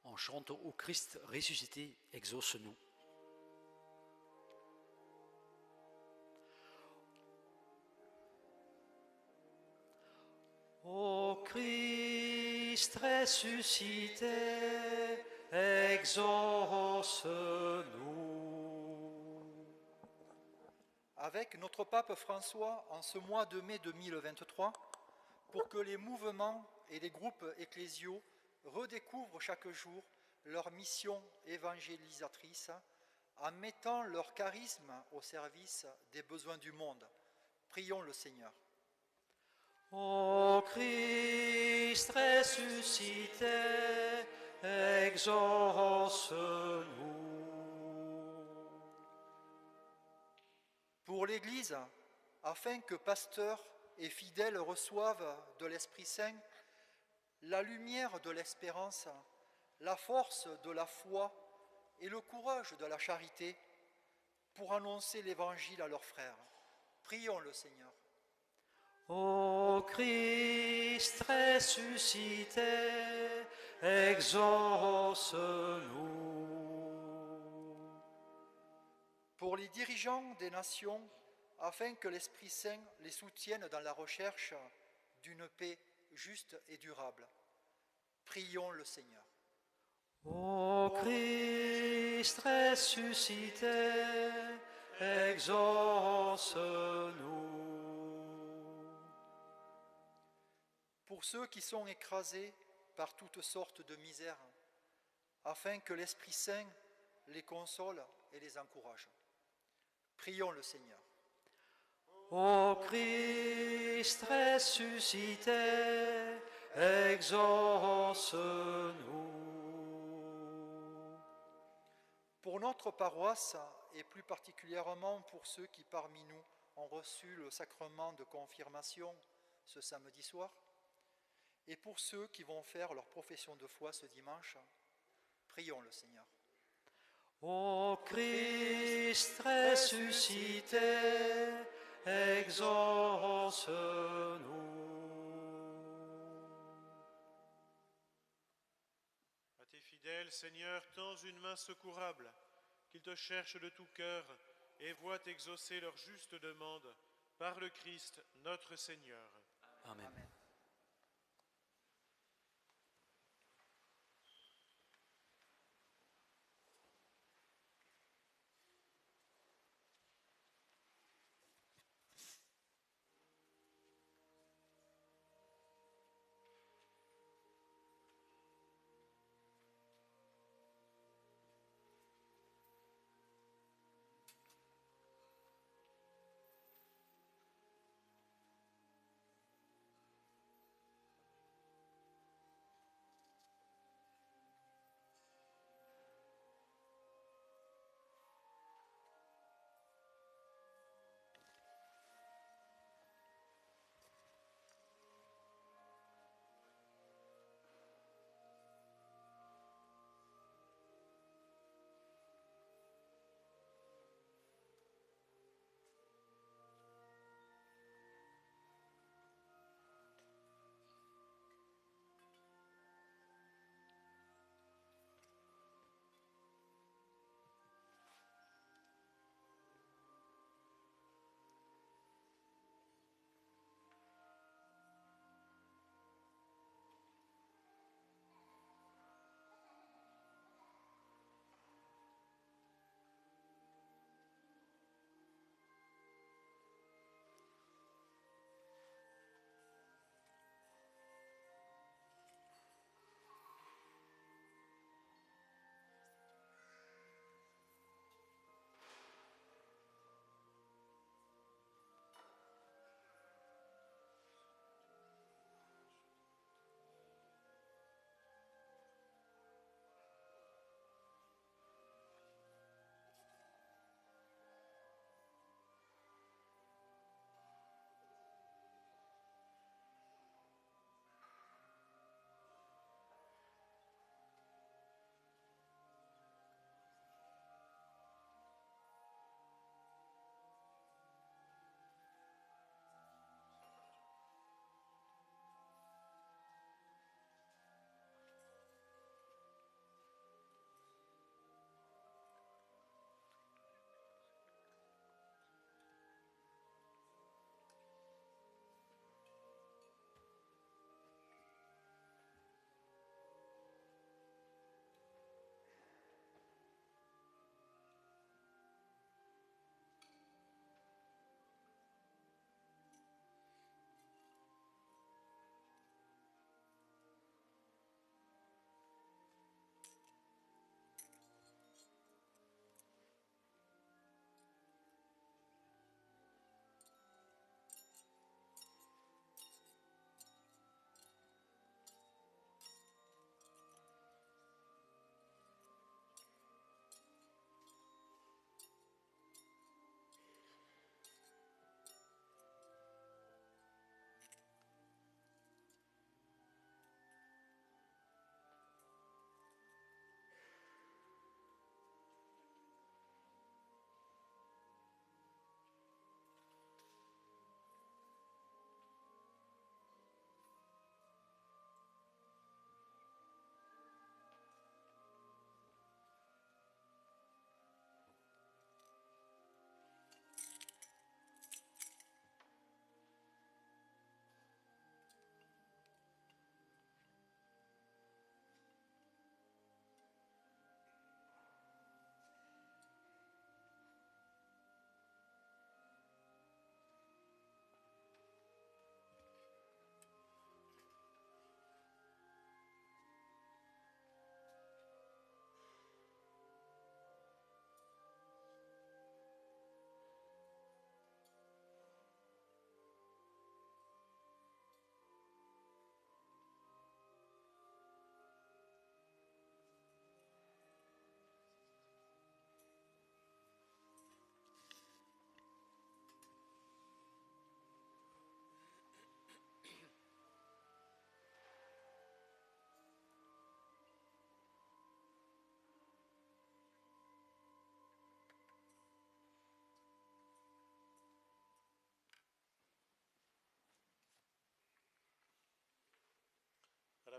On chante au Christ ressuscité, exauce-nous. Ô Christ ressuscité, exauce-nous. avec notre pape François en ce mois de mai 2023 pour que les mouvements et les groupes ecclésiaux redécouvrent chaque jour leur mission évangélisatrice en mettant leur charisme au service des besoins du monde. Prions le Seigneur. Ô Christ ressuscité, exauce-nous. Pour l'Église, afin que pasteurs et fidèles reçoivent de l'Esprit Saint la lumière de l'espérance, la force de la foi et le courage de la charité pour annoncer l'Évangile à leurs frères. Prions le Seigneur. Ô Christ ressuscité, exauce-nous. Pour les dirigeants des nations, afin que l'Esprit Saint les soutienne dans la recherche d'une paix juste et durable. Prions le Seigneur. Ô Christ ressuscité, exauce-nous. Pour ceux qui sont écrasés par toutes sortes de misères, afin que l'Esprit Saint les console et les encourage. Prions le Seigneur. Ô Christ ressuscité, exauce-nous. Pour notre paroisse, et plus particulièrement pour ceux qui parmi nous ont reçu le sacrement de confirmation ce samedi soir, et pour ceux qui vont faire leur profession de foi ce dimanche, prions le Seigneur. Ô Christ ressuscité, exauce-nous. À tes fidèles, Seigneur, tends une main secourable, qu'ils te cherchent de tout cœur et voient exaucer leur juste demande par le Christ notre Seigneur. Amen. Amen.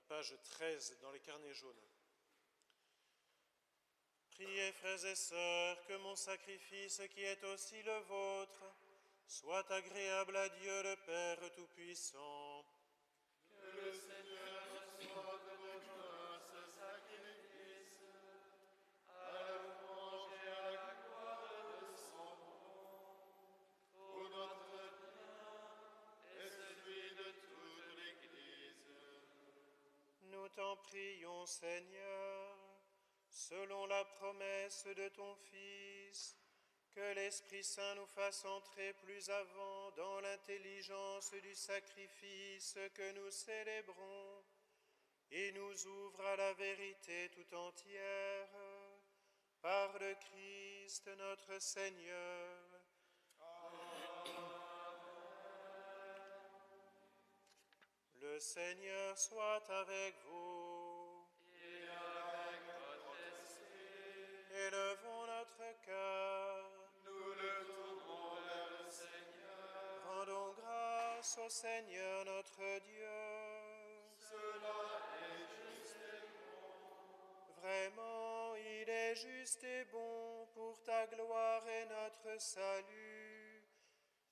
page 13 dans les carnets jaunes. Priez, frères et sœurs, que mon sacrifice, qui est aussi le vôtre, soit agréable à Dieu le Père Tout-Puissant. Que le Seigneur reçoive de vos mains ce sacrifice, à la louange et à la gloire de son nom, pour notre bien et celui de toute l'Église. Nous t'en prions, Seigneur, selon la promesse de ton Fils, que l'Esprit Saint nous fasse entrer plus avant dans l'intelligence du sacrifice que nous célébrons et nous ouvre à la vérité tout entière, par le Christ notre Seigneur. Le Seigneur soit avec vous. Et avec votre esprit, Élevons notre cœur. nous le tournons vers le Seigneur. Rendons grâce au Seigneur notre Dieu. Cela est juste et bon. Vraiment, il est juste et bon pour ta gloire et notre salut,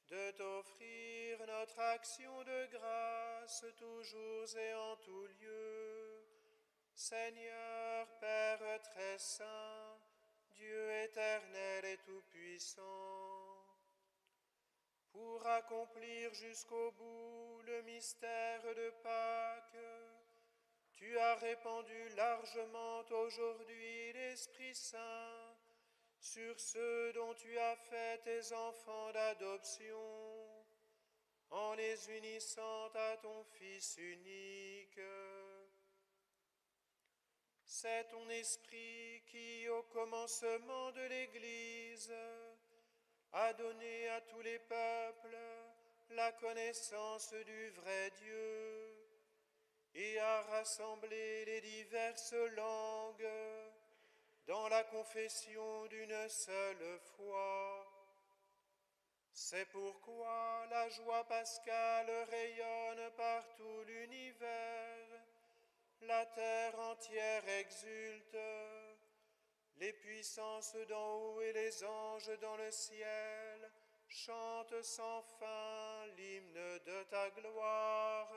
de t'offrir notre action de grâce toujours et en tout lieu. Seigneur, Père très saint, Dieu éternel et tout-puissant, pour accomplir jusqu'au bout le mystère de Pâques, tu as répandu largement aujourd'hui l'Esprit Saint sur ceux dont tu as fait tes enfants d'adoption, en les unissant à ton Fils unique. C'est ton Esprit qui, au commencement de l'Église, a donné à tous les peuples la connaissance du vrai Dieu et a rassemblé les diverses langues dans la confession d'une seule foi. C'est pourquoi la joie pascale rayonne par tout l'univers, la terre entière exulte, les puissances d'en haut et les anges dans le ciel chantent sans fin l'hymne de ta gloire.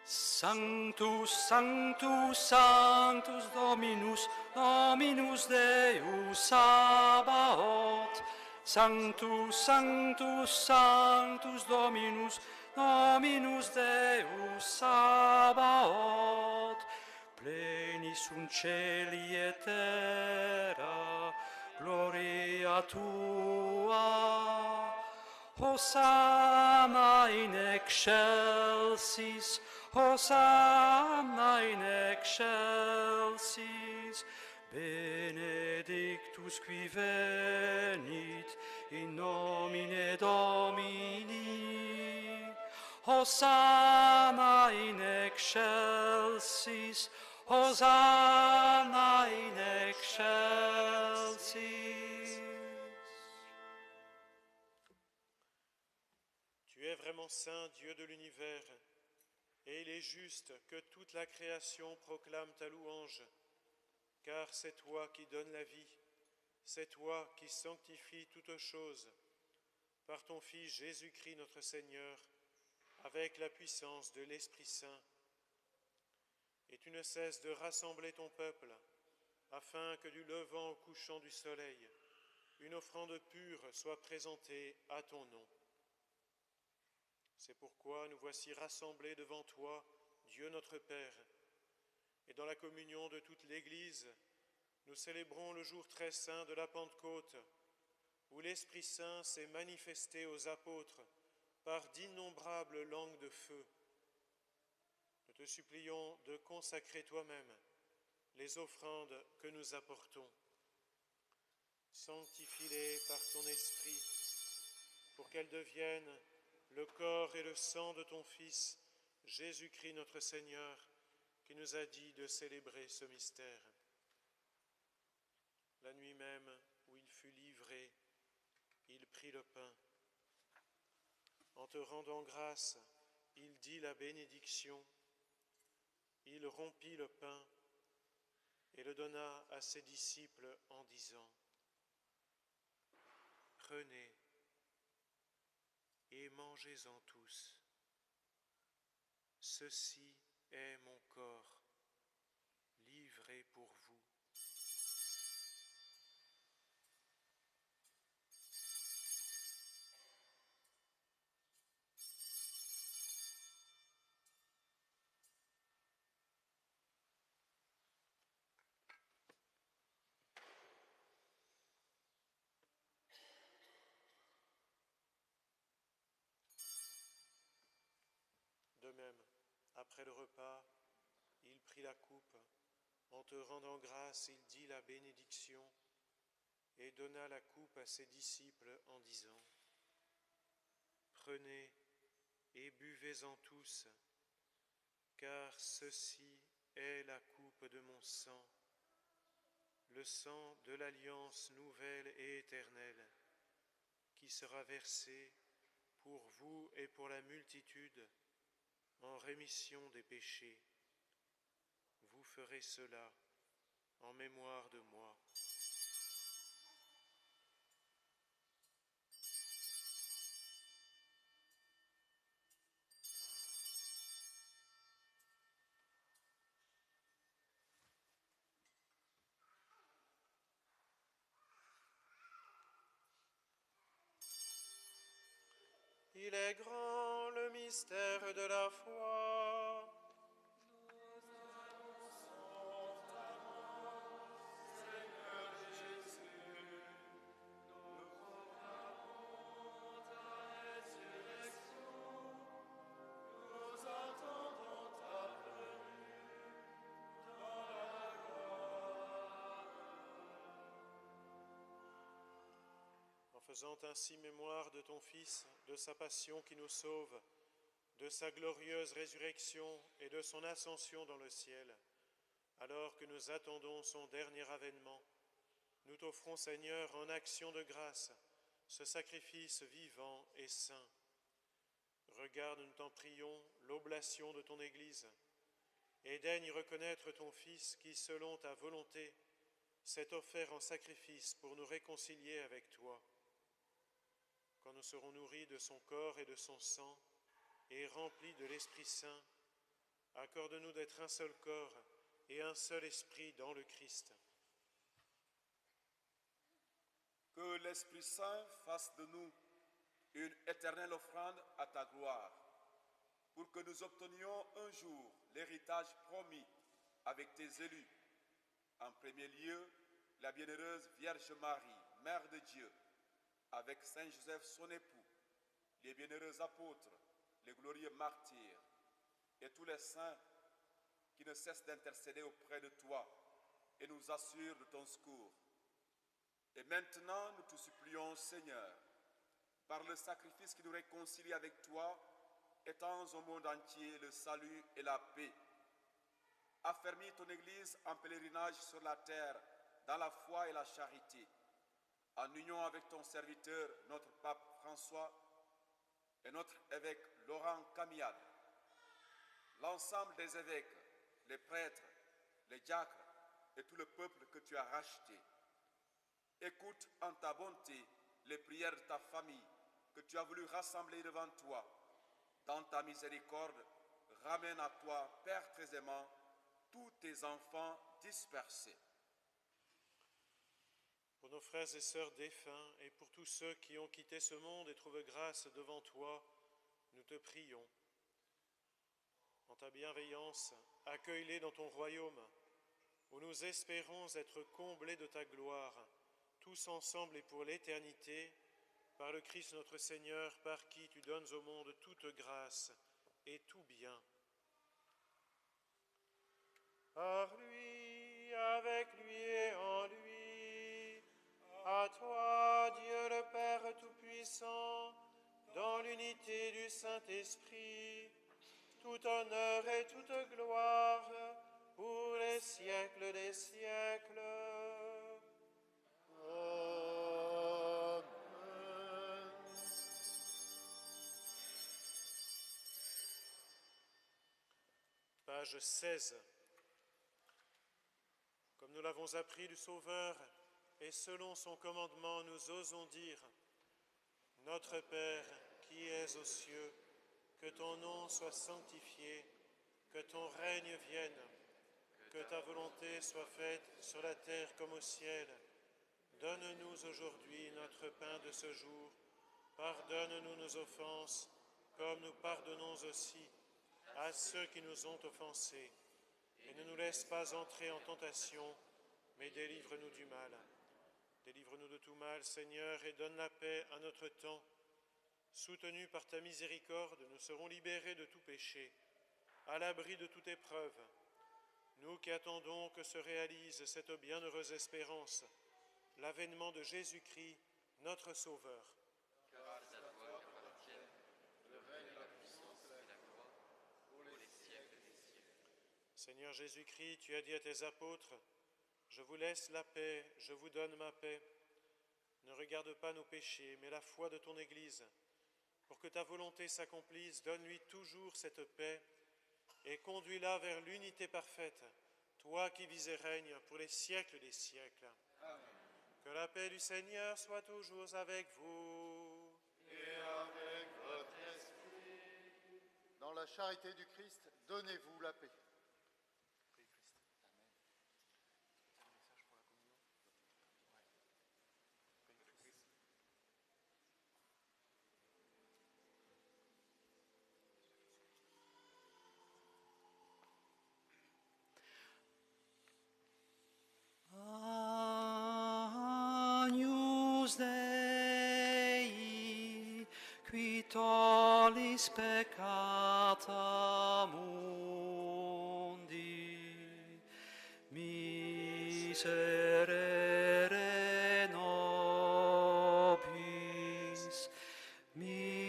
Sanctus, Sanctus, Sanctus Dominus, Dominus Deus Sabaoth. Sanctus, Sanctus, Sanctus Dominus, Dominus Deus Sabaoth. Pleni sunt celi et terra, gloria tua. Hosanna in excelsis, Hosanna in excelsis, benedictus qui venit in nomine Domini. Hosanna in excelsis, Hosanna in excelsis. Tu es vraiment saint, Dieu de l'univers, et il est juste que toute la création proclame ta louange, car c'est toi qui donnes la vie, c'est toi qui sanctifies toutes choses, par ton Fils Jésus-Christ notre Seigneur, avec la puissance de l'Esprit Saint. Et tu ne cesses de rassembler ton peuple, afin que du levant au couchant du soleil, une offrande pure soit présentée à ton nom. C'est pourquoi nous voici rassemblés devant toi, Dieu notre Père, et dans la communion de toute l'Église, nous célébrons le jour très saint de la Pentecôte, où l'Esprit Saint s'est manifesté aux apôtres par d'innombrables langues de feu. Nous te supplions de consacrer toi-même les offrandes que nous apportons. Sanctifie-les par ton Esprit, pour qu'elles deviennent le corps et le sang de ton Fils, Jésus-Christ notre Seigneur, qui nous a dit de célébrer ce mystère. La nuit même où il fut livré, il prit le pain. En te rendant grâce, il dit la bénédiction. Il rompit le pain et le donna à ses disciples en disant : « Prenez et mangez-en tous. Ceci est mon corps, livré pour vous. » De même, après le repas, il prit la coupe. En te rendant grâce, il dit la bénédiction et donna la coupe à ses disciples en disant : « Prenez et buvez-en tous, car ceci est la coupe de mon sang, le sang de l'alliance nouvelle et éternelle, qui sera versé pour vous et pour la multitude en rémission des péchés. Vous ferez cela en mémoire de moi. » Il est grand le mystère de la foi. En faisant ainsi mémoire de ton Fils, de sa passion qui nous sauve, de sa glorieuse résurrection et de son ascension dans le ciel, alors que nous attendons son dernier avènement, nous t'offrons, Seigneur, en action de grâce, ce sacrifice vivant et saint. Regarde, nous t'en prions, l'oblation de ton Église, et daigne y reconnaître ton Fils qui, selon ta volonté, s'est offert en sacrifice pour nous réconcilier avec toi. Quand nous serons nourris de son corps et de son sang, et remplis de l'Esprit Saint, accorde-nous d'être un seul corps et un seul esprit dans le Christ. Que l'Esprit Saint fasse de nous une éternelle offrande à ta gloire, pour que nous obtenions un jour l'héritage promis avec tes élus. En premier lieu, la bienheureuse Vierge Marie, Mère de Dieu, avec Saint Joseph son époux, les bienheureux apôtres, les glorieux martyrs et tous les saints qui ne cessent d'intercéder auprès de toi et nous assurent de ton secours. Et maintenant, nous te supplions, Seigneur, par le sacrifice qui nous réconcilie avec toi, étends au monde entier le salut et la paix. Affermis ton Église en pèlerinage sur la terre, dans la foi et la charité, en union avec ton serviteur, notre pape François, et notre évêque Laurent Camillade, l'ensemble des évêques, les prêtres, les diacres et tout le peuple que tu as racheté. Écoute en ta bonté les prières de ta famille que tu as voulu rassembler devant toi. Dans ta miséricorde, ramène à toi, Père très aimant, tous tes enfants dispersés. Pour nos frères et sœurs défunts et pour tous ceux qui ont quitté ce monde et trouvent grâce devant toi, nous te prions. En ta bienveillance, accueille-les dans ton royaume, où nous espérons être comblés de ta gloire, tous ensemble et pour l'éternité, par le Christ notre Seigneur, par qui tu donnes au monde toute grâce et tout bien. Par lui, avec lui et en lui, à toi, Dieu le Père Tout-Puissant, dans l'unité du Saint-Esprit, tout honneur et toute gloire pour les siècles des siècles. Amen. page 16. Comme nous l'avons appris du Sauveur, et selon son commandement, nous osons dire « Notre Père, qui es aux cieux, que ton nom soit sanctifié, que ton règne vienne, que ta volonté soit faite sur la terre comme au ciel. Donne-nous aujourd'hui notre pain de ce jour. Pardonne-nous nos offenses, comme nous pardonnons aussi à ceux qui nous ont offensés. Et ne nous laisse pas entrer en tentation, mais délivre-nous du mal. Délivre-nous de tout mal, Seigneur, et donne la paix à notre temps. Soutenus par ta miséricorde, nous serons libérés de tout péché, à l'abri de toute épreuve. Nous qui attendons que se réalise cette bienheureuse espérance, l'avènement de Jésus-Christ, notre Sauveur. Car c'est à toi qu'appartiennent le règne, la puissance et la gloire, pour les siècles des siècles. Seigneur Jésus-Christ, tu as dit à tes apôtres, « Je vous laisse la paix, je vous donne ma paix. Ne regarde pas nos péchés, mais la foi de ton Église. Pour que ta volonté s'accomplisse, donne-lui toujours cette paix et conduis-la vers l'unité parfaite, toi qui vis et règnes pour les siècles des siècles. » Amen. Que la paix du Seigneur soit toujours avec vous. Et avec votre esprit. Dans la charité du Christ, donnez-vous la paix. Agnus Dei, qui tollis peccata mundi, miserere nobis, miserere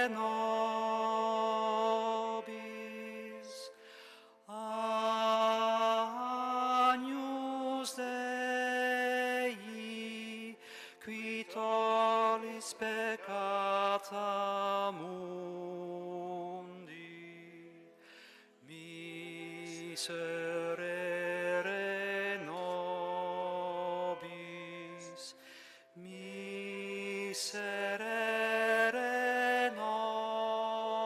nobis. Agnus Dei, qui tollis peccata mundi, miserere nobis, miserere nobis.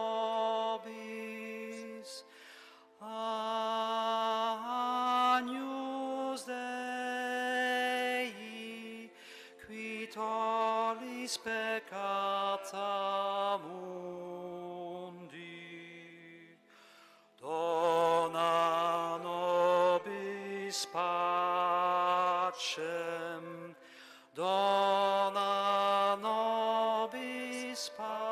Agnus Dei, qui tollis peccata mundi, dona nobis pacem, dona nobis pacem.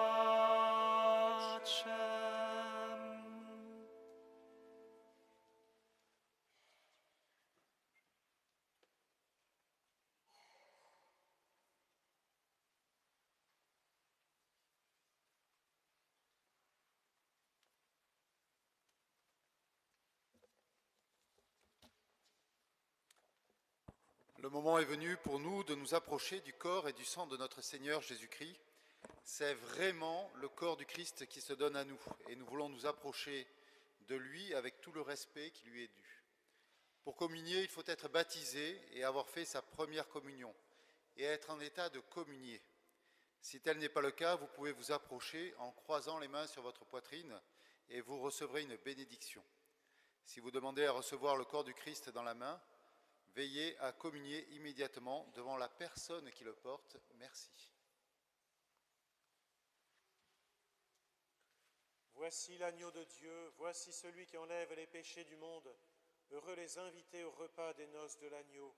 Le moment est venu pour nous de nous approcher du corps et du sang de notre Seigneur Jésus-Christ. C'est vraiment le corps du Christ qui se donne à nous et nous voulons nous approcher de lui avec tout le respect qui lui est dû. Pour communier, il faut être baptisé et avoir fait sa première communion et être en état de communier. Si tel n'est pas le cas, vous pouvez vous approcher en croisant les mains sur votre poitrine et vous recevrez une bénédiction. Si vous demandez à recevoir le corps du Christ dans la main, veillez à communier immédiatement devant la personne qui le porte. Merci. Voici l'agneau de Dieu, voici celui qui enlève les péchés du monde. Heureux les invités au repas des noces de l'agneau.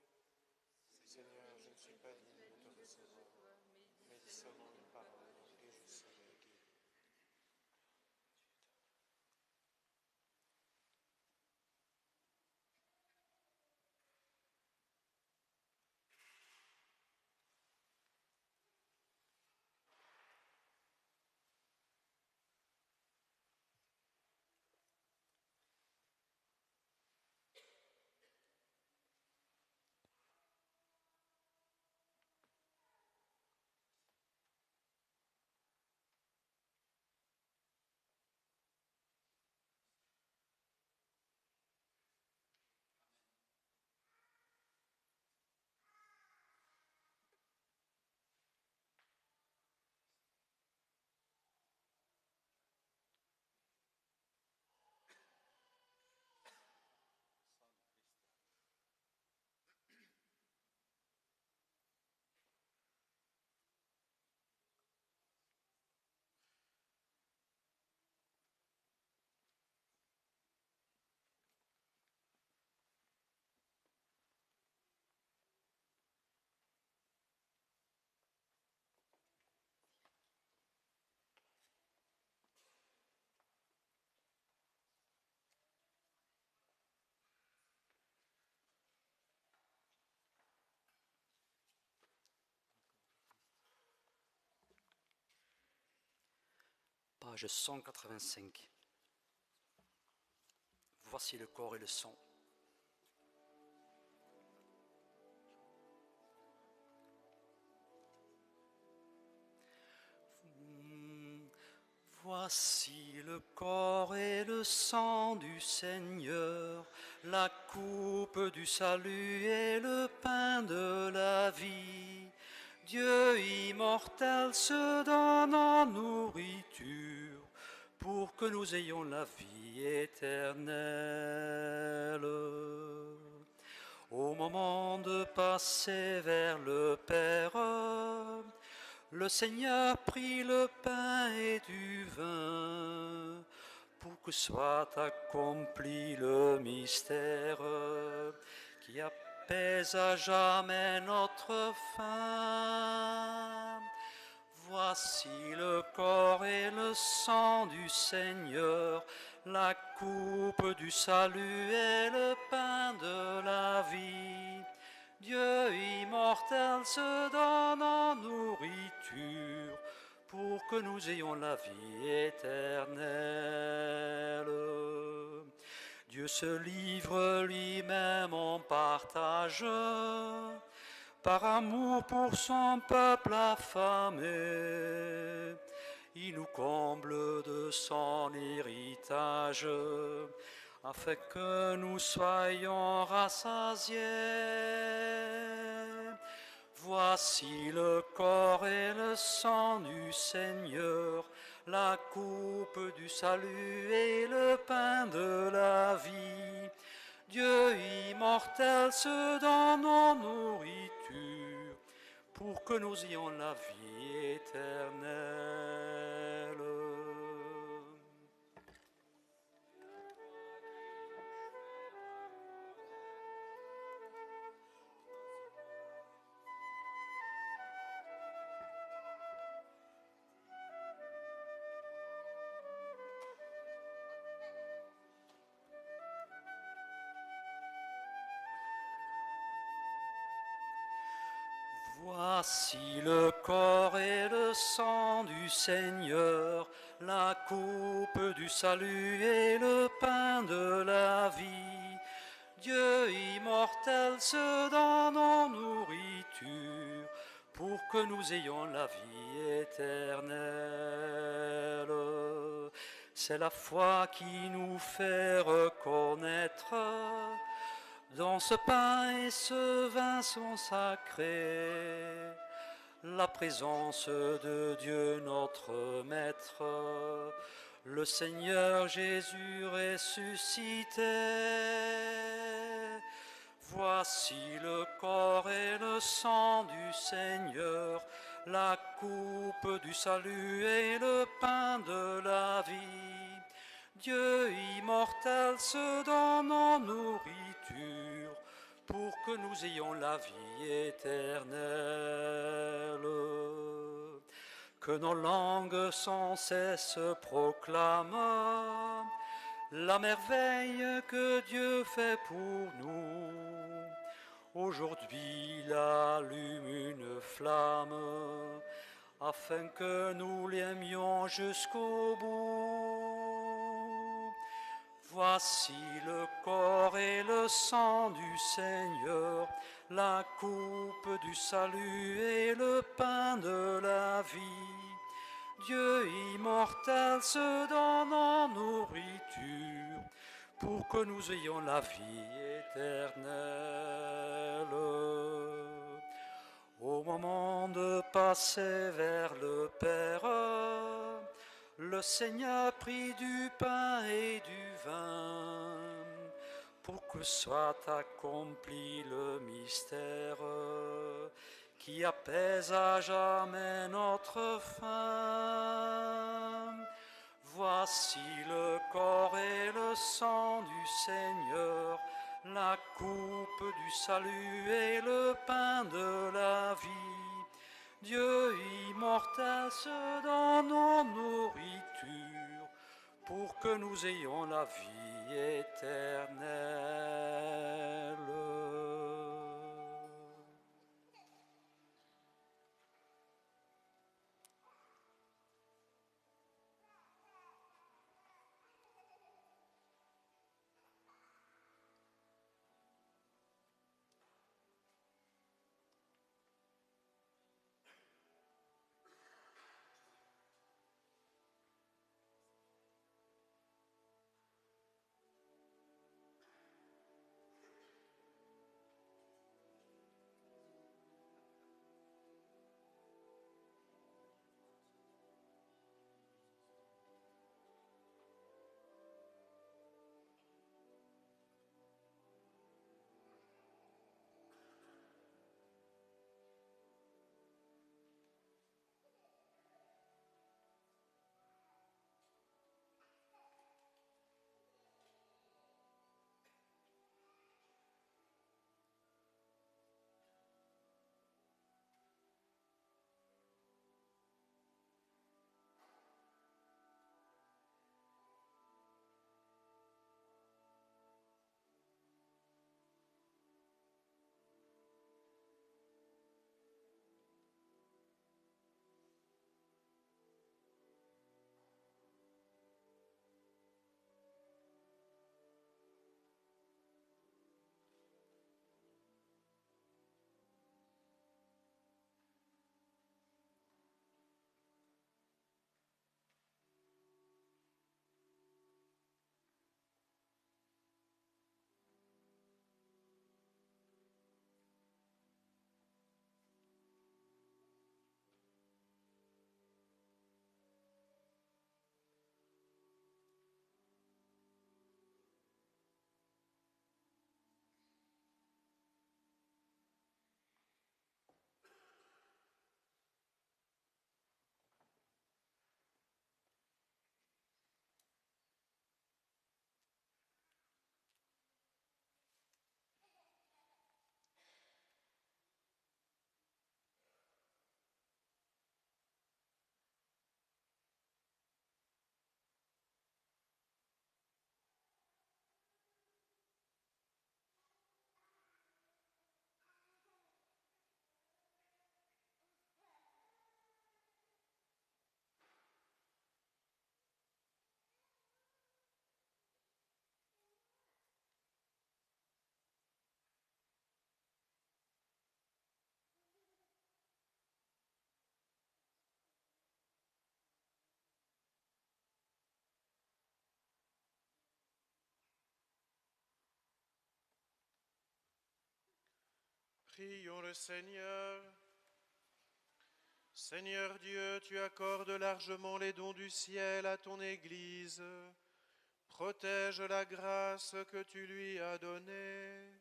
Seigneur, je ne suis pas digne de te recevoir, mais dis seulement une parole et je serai guéri. Page 185. Voici le corps et le sang. Voici le corps et le sang du Seigneur, la coupe du salut et le pain de la vie. Dieu immortel se donne en nourriture pour que nous ayons la vie éternelle. Au moment de passer vers le Père, le Seigneur prit le pain et du vin pour que soit accompli le mystère qui apaise à jamais notre faim. Voici le corps et le sang du Seigneur, la coupe du salut et le pain de la vie. Dieu immortel se donne en nourriture pour que nous ayons la vie éternelle. Dieu se livre lui-même en partage par amour pour son peuple affamé. Il nous comble de son héritage afin que nous soyons rassasiés. Voici le corps et le sang du Seigneur, la coupe du salut et le pain de la vie. Dieu immortel se donne en nourriture pour que nous ayons la vie éternelle. Voici le corps et le sang du Seigneur, la coupe du salut et le pain de la vie. Dieu immortel se donne en nourriture pour que nous ayons la vie éternelle. C'est la foi qui nous fait reconnaître dans ce pain et ce vin sont sacrés, la présence de Dieu notre Maître, le Seigneur Jésus ressuscité. Voici le corps et le sang du Seigneur, la coupe du salut et le pain de la vie. Dieu immortel se donne en nourriture pour que nous ayons la vie éternelle. Que nos langues sans cesse proclament la merveille que Dieu fait pour nous. Aujourd'hui, il allume une flamme afin que nous l'aimions jusqu'au bout. Voici le corps et le sang du Seigneur, la coupe du salut et le pain de la vie. Dieu immortel se donne en nourriture pour que nous ayons la vie éternelle. Au moment de passer vers le Père, le Seigneur prit du pain et du vin pour que soit accompli le mystère qui apaise à jamais notre faim. Voici le corps et le sang du Seigneur, la coupe du salut et le pain de la vie. Dieu immortel se donne en nourriture pour que nous ayons la vie éternelle. Prions le Seigneur. Seigneur Dieu, tu accordes largement les dons du ciel à ton Église. Protège la grâce que tu lui as donnée.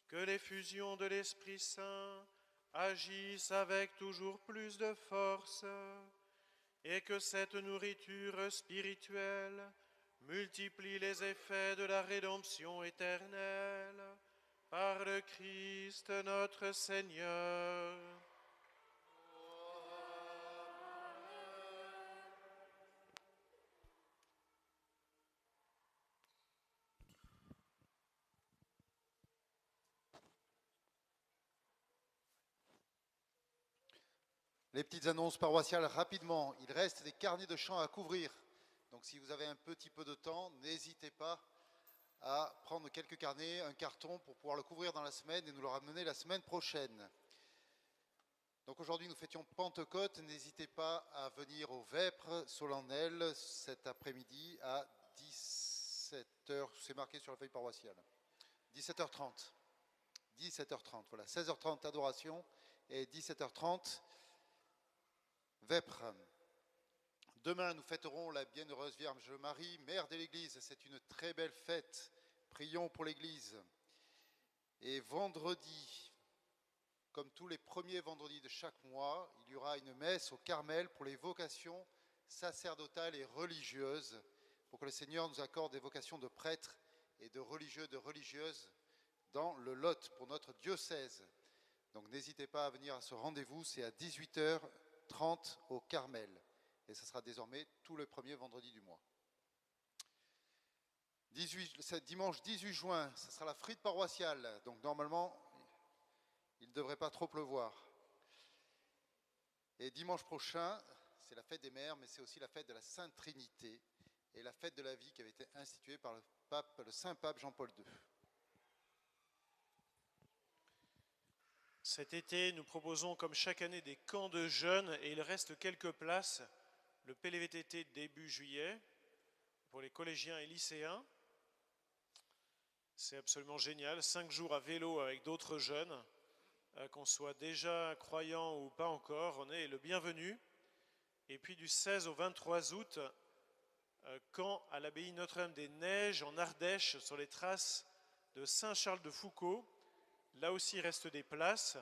Que l'effusion de l'Esprit Saint agisse avec toujours plus de force et que cette nourriture spirituelle multiplie les effets de la rédemption éternelle par le Christ notre Seigneur. Les petites annonces paroissiales rapidement. Il reste des carnets de chants à couvrir. Donc si vous avez un petit peu de temps, n'hésitez pas à prendre quelques carnets, un carton pour pouvoir le couvrir dans la semaine et nous le ramener la semaine prochaine. Donc aujourd'hui nous fêtions Pentecôte. N'hésitez pas à venir aux Vêpres solennelles cet après-midi à 17h. C'est marqué sur la feuille paroissiale. 17h30. 17h30, voilà. 16h30 adoration et 17h30 Vêpres. Demain, nous fêterons la Bienheureuse Vierge Marie, Mère de l'Église. C'est une très belle fête. Prions pour l'Église. Et vendredi, comme tous les premiers vendredis de chaque mois, il y aura une messe au Carmel pour les vocations sacerdotales et religieuses, pour que le Seigneur nous accorde des vocations de prêtres et de religieux, de religieuses dans le Lot pour notre diocèse. Donc n'hésitez pas à venir à ce rendez-vous, c'est à 18h30 au Carmel. Et ce sera désormais tout le premier vendredi du mois. Dimanche 18 juin, ce sera la frite paroissiale. Donc normalement, il ne devrait pas trop pleuvoir. Et dimanche prochain, c'est la fête des mères, mais c'est aussi la fête de la Sainte Trinité et la fête de la vie qui avait été instituée par le Saint Pape Jean-Paul II. Cet été, nous proposons comme chaque année des camps de jeunes et il reste quelques places. Le PLVTT début juillet pour les collégiens et lycéens. C'est absolument génial. 5 jours à vélo avec d'autres jeunes, qu'on soit déjà croyant ou pas encore, on est le bienvenu. Et puis du 16 au 23 août, camp à l'abbaye Notre-Dame-des-Neiges en Ardèche sur les traces de Saint-Charles-de-Foucauld. Là aussi, il reste des places.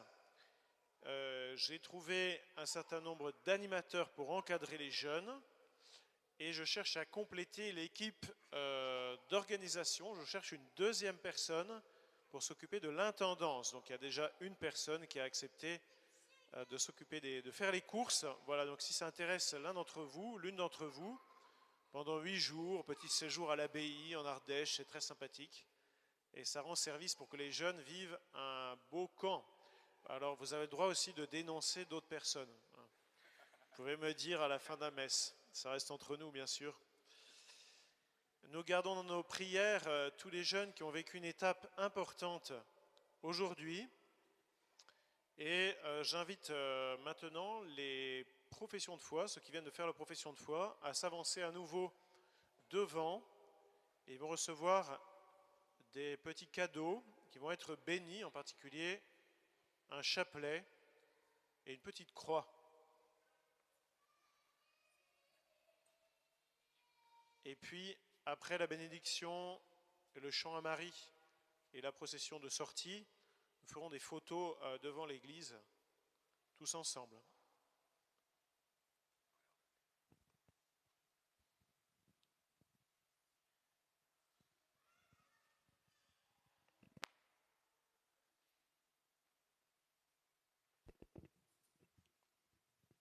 J'ai trouvé un certain nombre d'animateurs pour encadrer les jeunes et je cherche à compléter l'équipe d'organisation. Je cherche une deuxième personne pour s'occuper de l'intendance. Donc il y a déjà une personne qui a accepté de s'occuper de faire les courses. Voilà, donc si ça intéresse l'un d'entre vous, l'une d'entre vous, pendant 8 jours, petit séjour à l'abbaye en Ardèche, c'est très sympathique. Et ça rend service pour que les jeunes vivent un beau camp. Alors, vous avez le droit aussi de dénoncer d'autres personnes. Vous pouvez me dire à la fin de la messe. Ça reste entre nous, bien sûr. Nous gardons dans nos prières tous les jeunes qui ont vécu une étape importante aujourd'hui. Et j'invite maintenant les professions de foi, ceux qui viennent de faire la profession de foi, à s'avancer à nouveau devant. Et ils vont recevoir des petits cadeaux qui vont être bénis, en particulier un chapelet et une petite croix. Et puis, après la bénédiction, le chant à Marie et la procession de sortie, nous ferons des photos devant l'église, tous ensemble.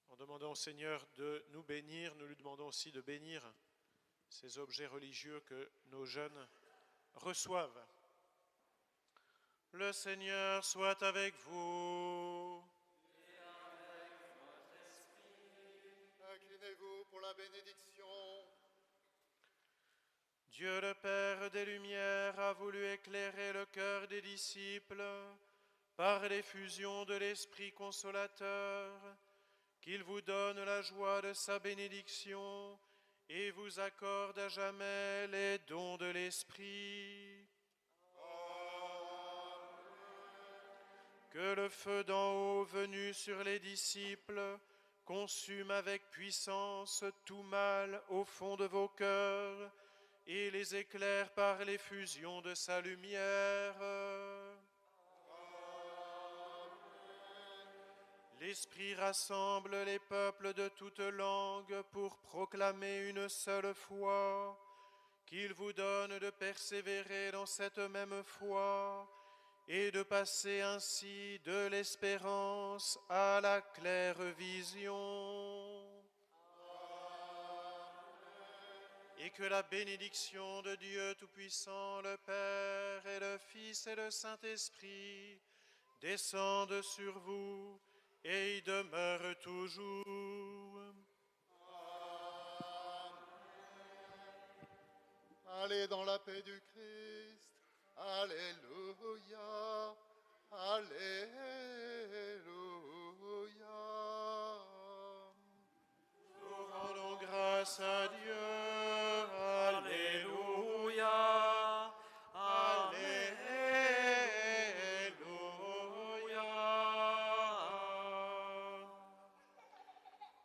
En demandant au Seigneur de nous bénir, nous lui demandons aussi de bénir ces objets religieux que nos jeunes reçoivent. Le Seigneur soit avec vous. Et avec votre esprit. Inclinez-vous pour la bénédiction. Dieu le Père des Lumières a voulu éclairer le cœur des disciples par l'effusion de l'Esprit consolateur, qu'il vous donne la joie de sa bénédiction et vous accorde à jamais les dons de l'Esprit. Que le feu d'en haut venu sur les disciples consume avec puissance tout mal au fond de vos cœurs et les éclaire par l'effusion de sa lumière. L'Esprit rassemble les peuples de toutes langues pour proclamer une seule foi, qu'il vous donne de persévérer dans cette même foi et de passer ainsi de l'espérance à la claire vision. Et que la bénédiction de Dieu Tout-Puissant, le Père et le Fils et le Saint-Esprit descendent sur vous et y demeure toujours. Allez dans la paix du Christ. Alléluia. Alléluia. Nous rendons grâce à Dieu. Alléluia.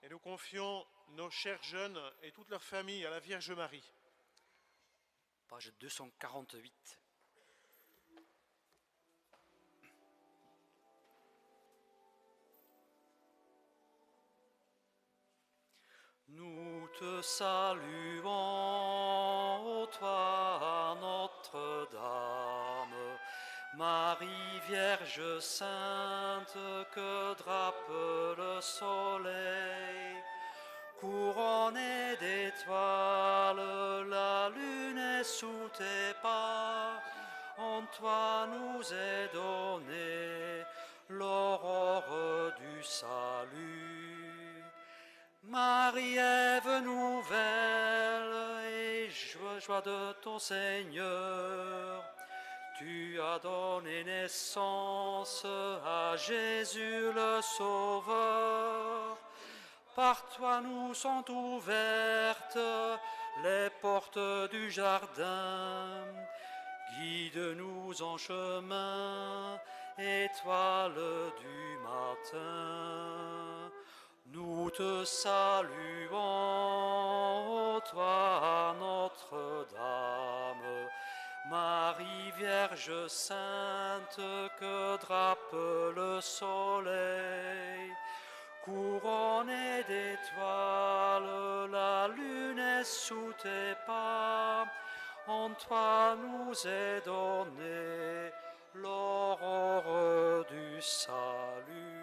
Et nous confions nos chers jeunes et toute leur famille à la Vierge Marie. Page 248. Nous te saluons, ô toi, Notre-Dame, Marie Vierge Sainte, que drape le soleil. Couronnée d'étoiles, la lune est sous tes pas. En toi nous est donnée l'aurore du salut. Marie, Ève nouvelle et joie de ton Seigneur, tu as donné naissance à Jésus le Sauveur. Par toi nous sont ouvertes les portes du jardin. Guide-nous en chemin, étoile du matin. Nous te saluons, ô toi, Notre-Dame, Marie Vierge Sainte, que drape le soleil. Couronnée d'étoiles, la lune est sous tes pas. En toi nous est donnée l'aurore du salut.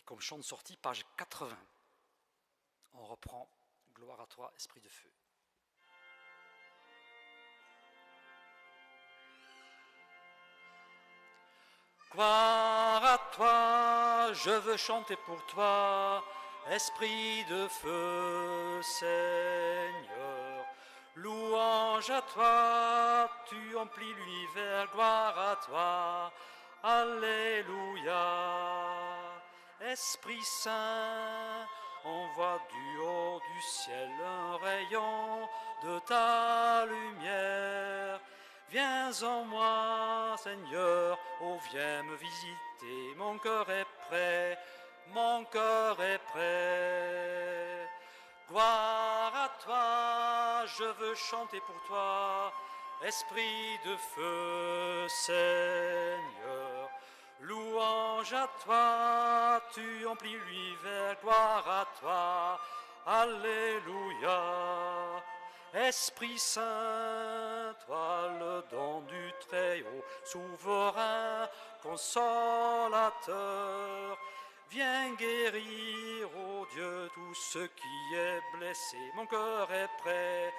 Comme chant de sortie, page 80. On reprend « Gloire à toi, Esprit de feu ». Gloire à toi, je veux chanter pour toi, Esprit de feu, Seigneur. Louange à toi, tu emplis l'univers, gloire à toi, Alléluia. Esprit Saint, envoie du haut du ciel un rayon de ta lumière. Viens en moi, Seigneur, oh viens me visiter, mon cœur est prêt, mon cœur est prêt. Gloire à toi, je veux chanter pour toi, Esprit de feu, Seigneur. Louange à toi, tu emplis l'univers, gloire à toi, Alléluia. Esprit Saint, toi le don du Très-Haut, souverain, consolateur, viens guérir, ô Dieu, tout ce qui est blessé. Mon cœur est prêt,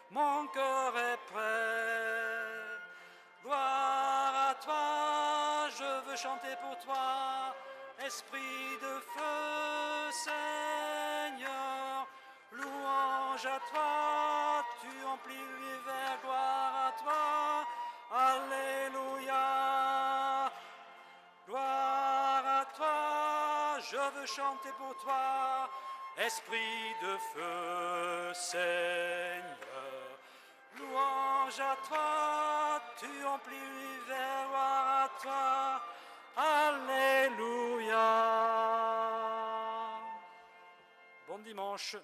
mon cœur est prêt. Gloire à toi, je veux chanter pour toi, Esprit de feu, Seigneur. Louange à toi, tu emplis l'univers, gloire à toi. Alléluia. Gloire à toi, je veux chanter pour toi. Esprit de feu, Seigneur. Louange à toi, tu emplis l'univers, gloire à toi. Alléluia. Bon dimanche.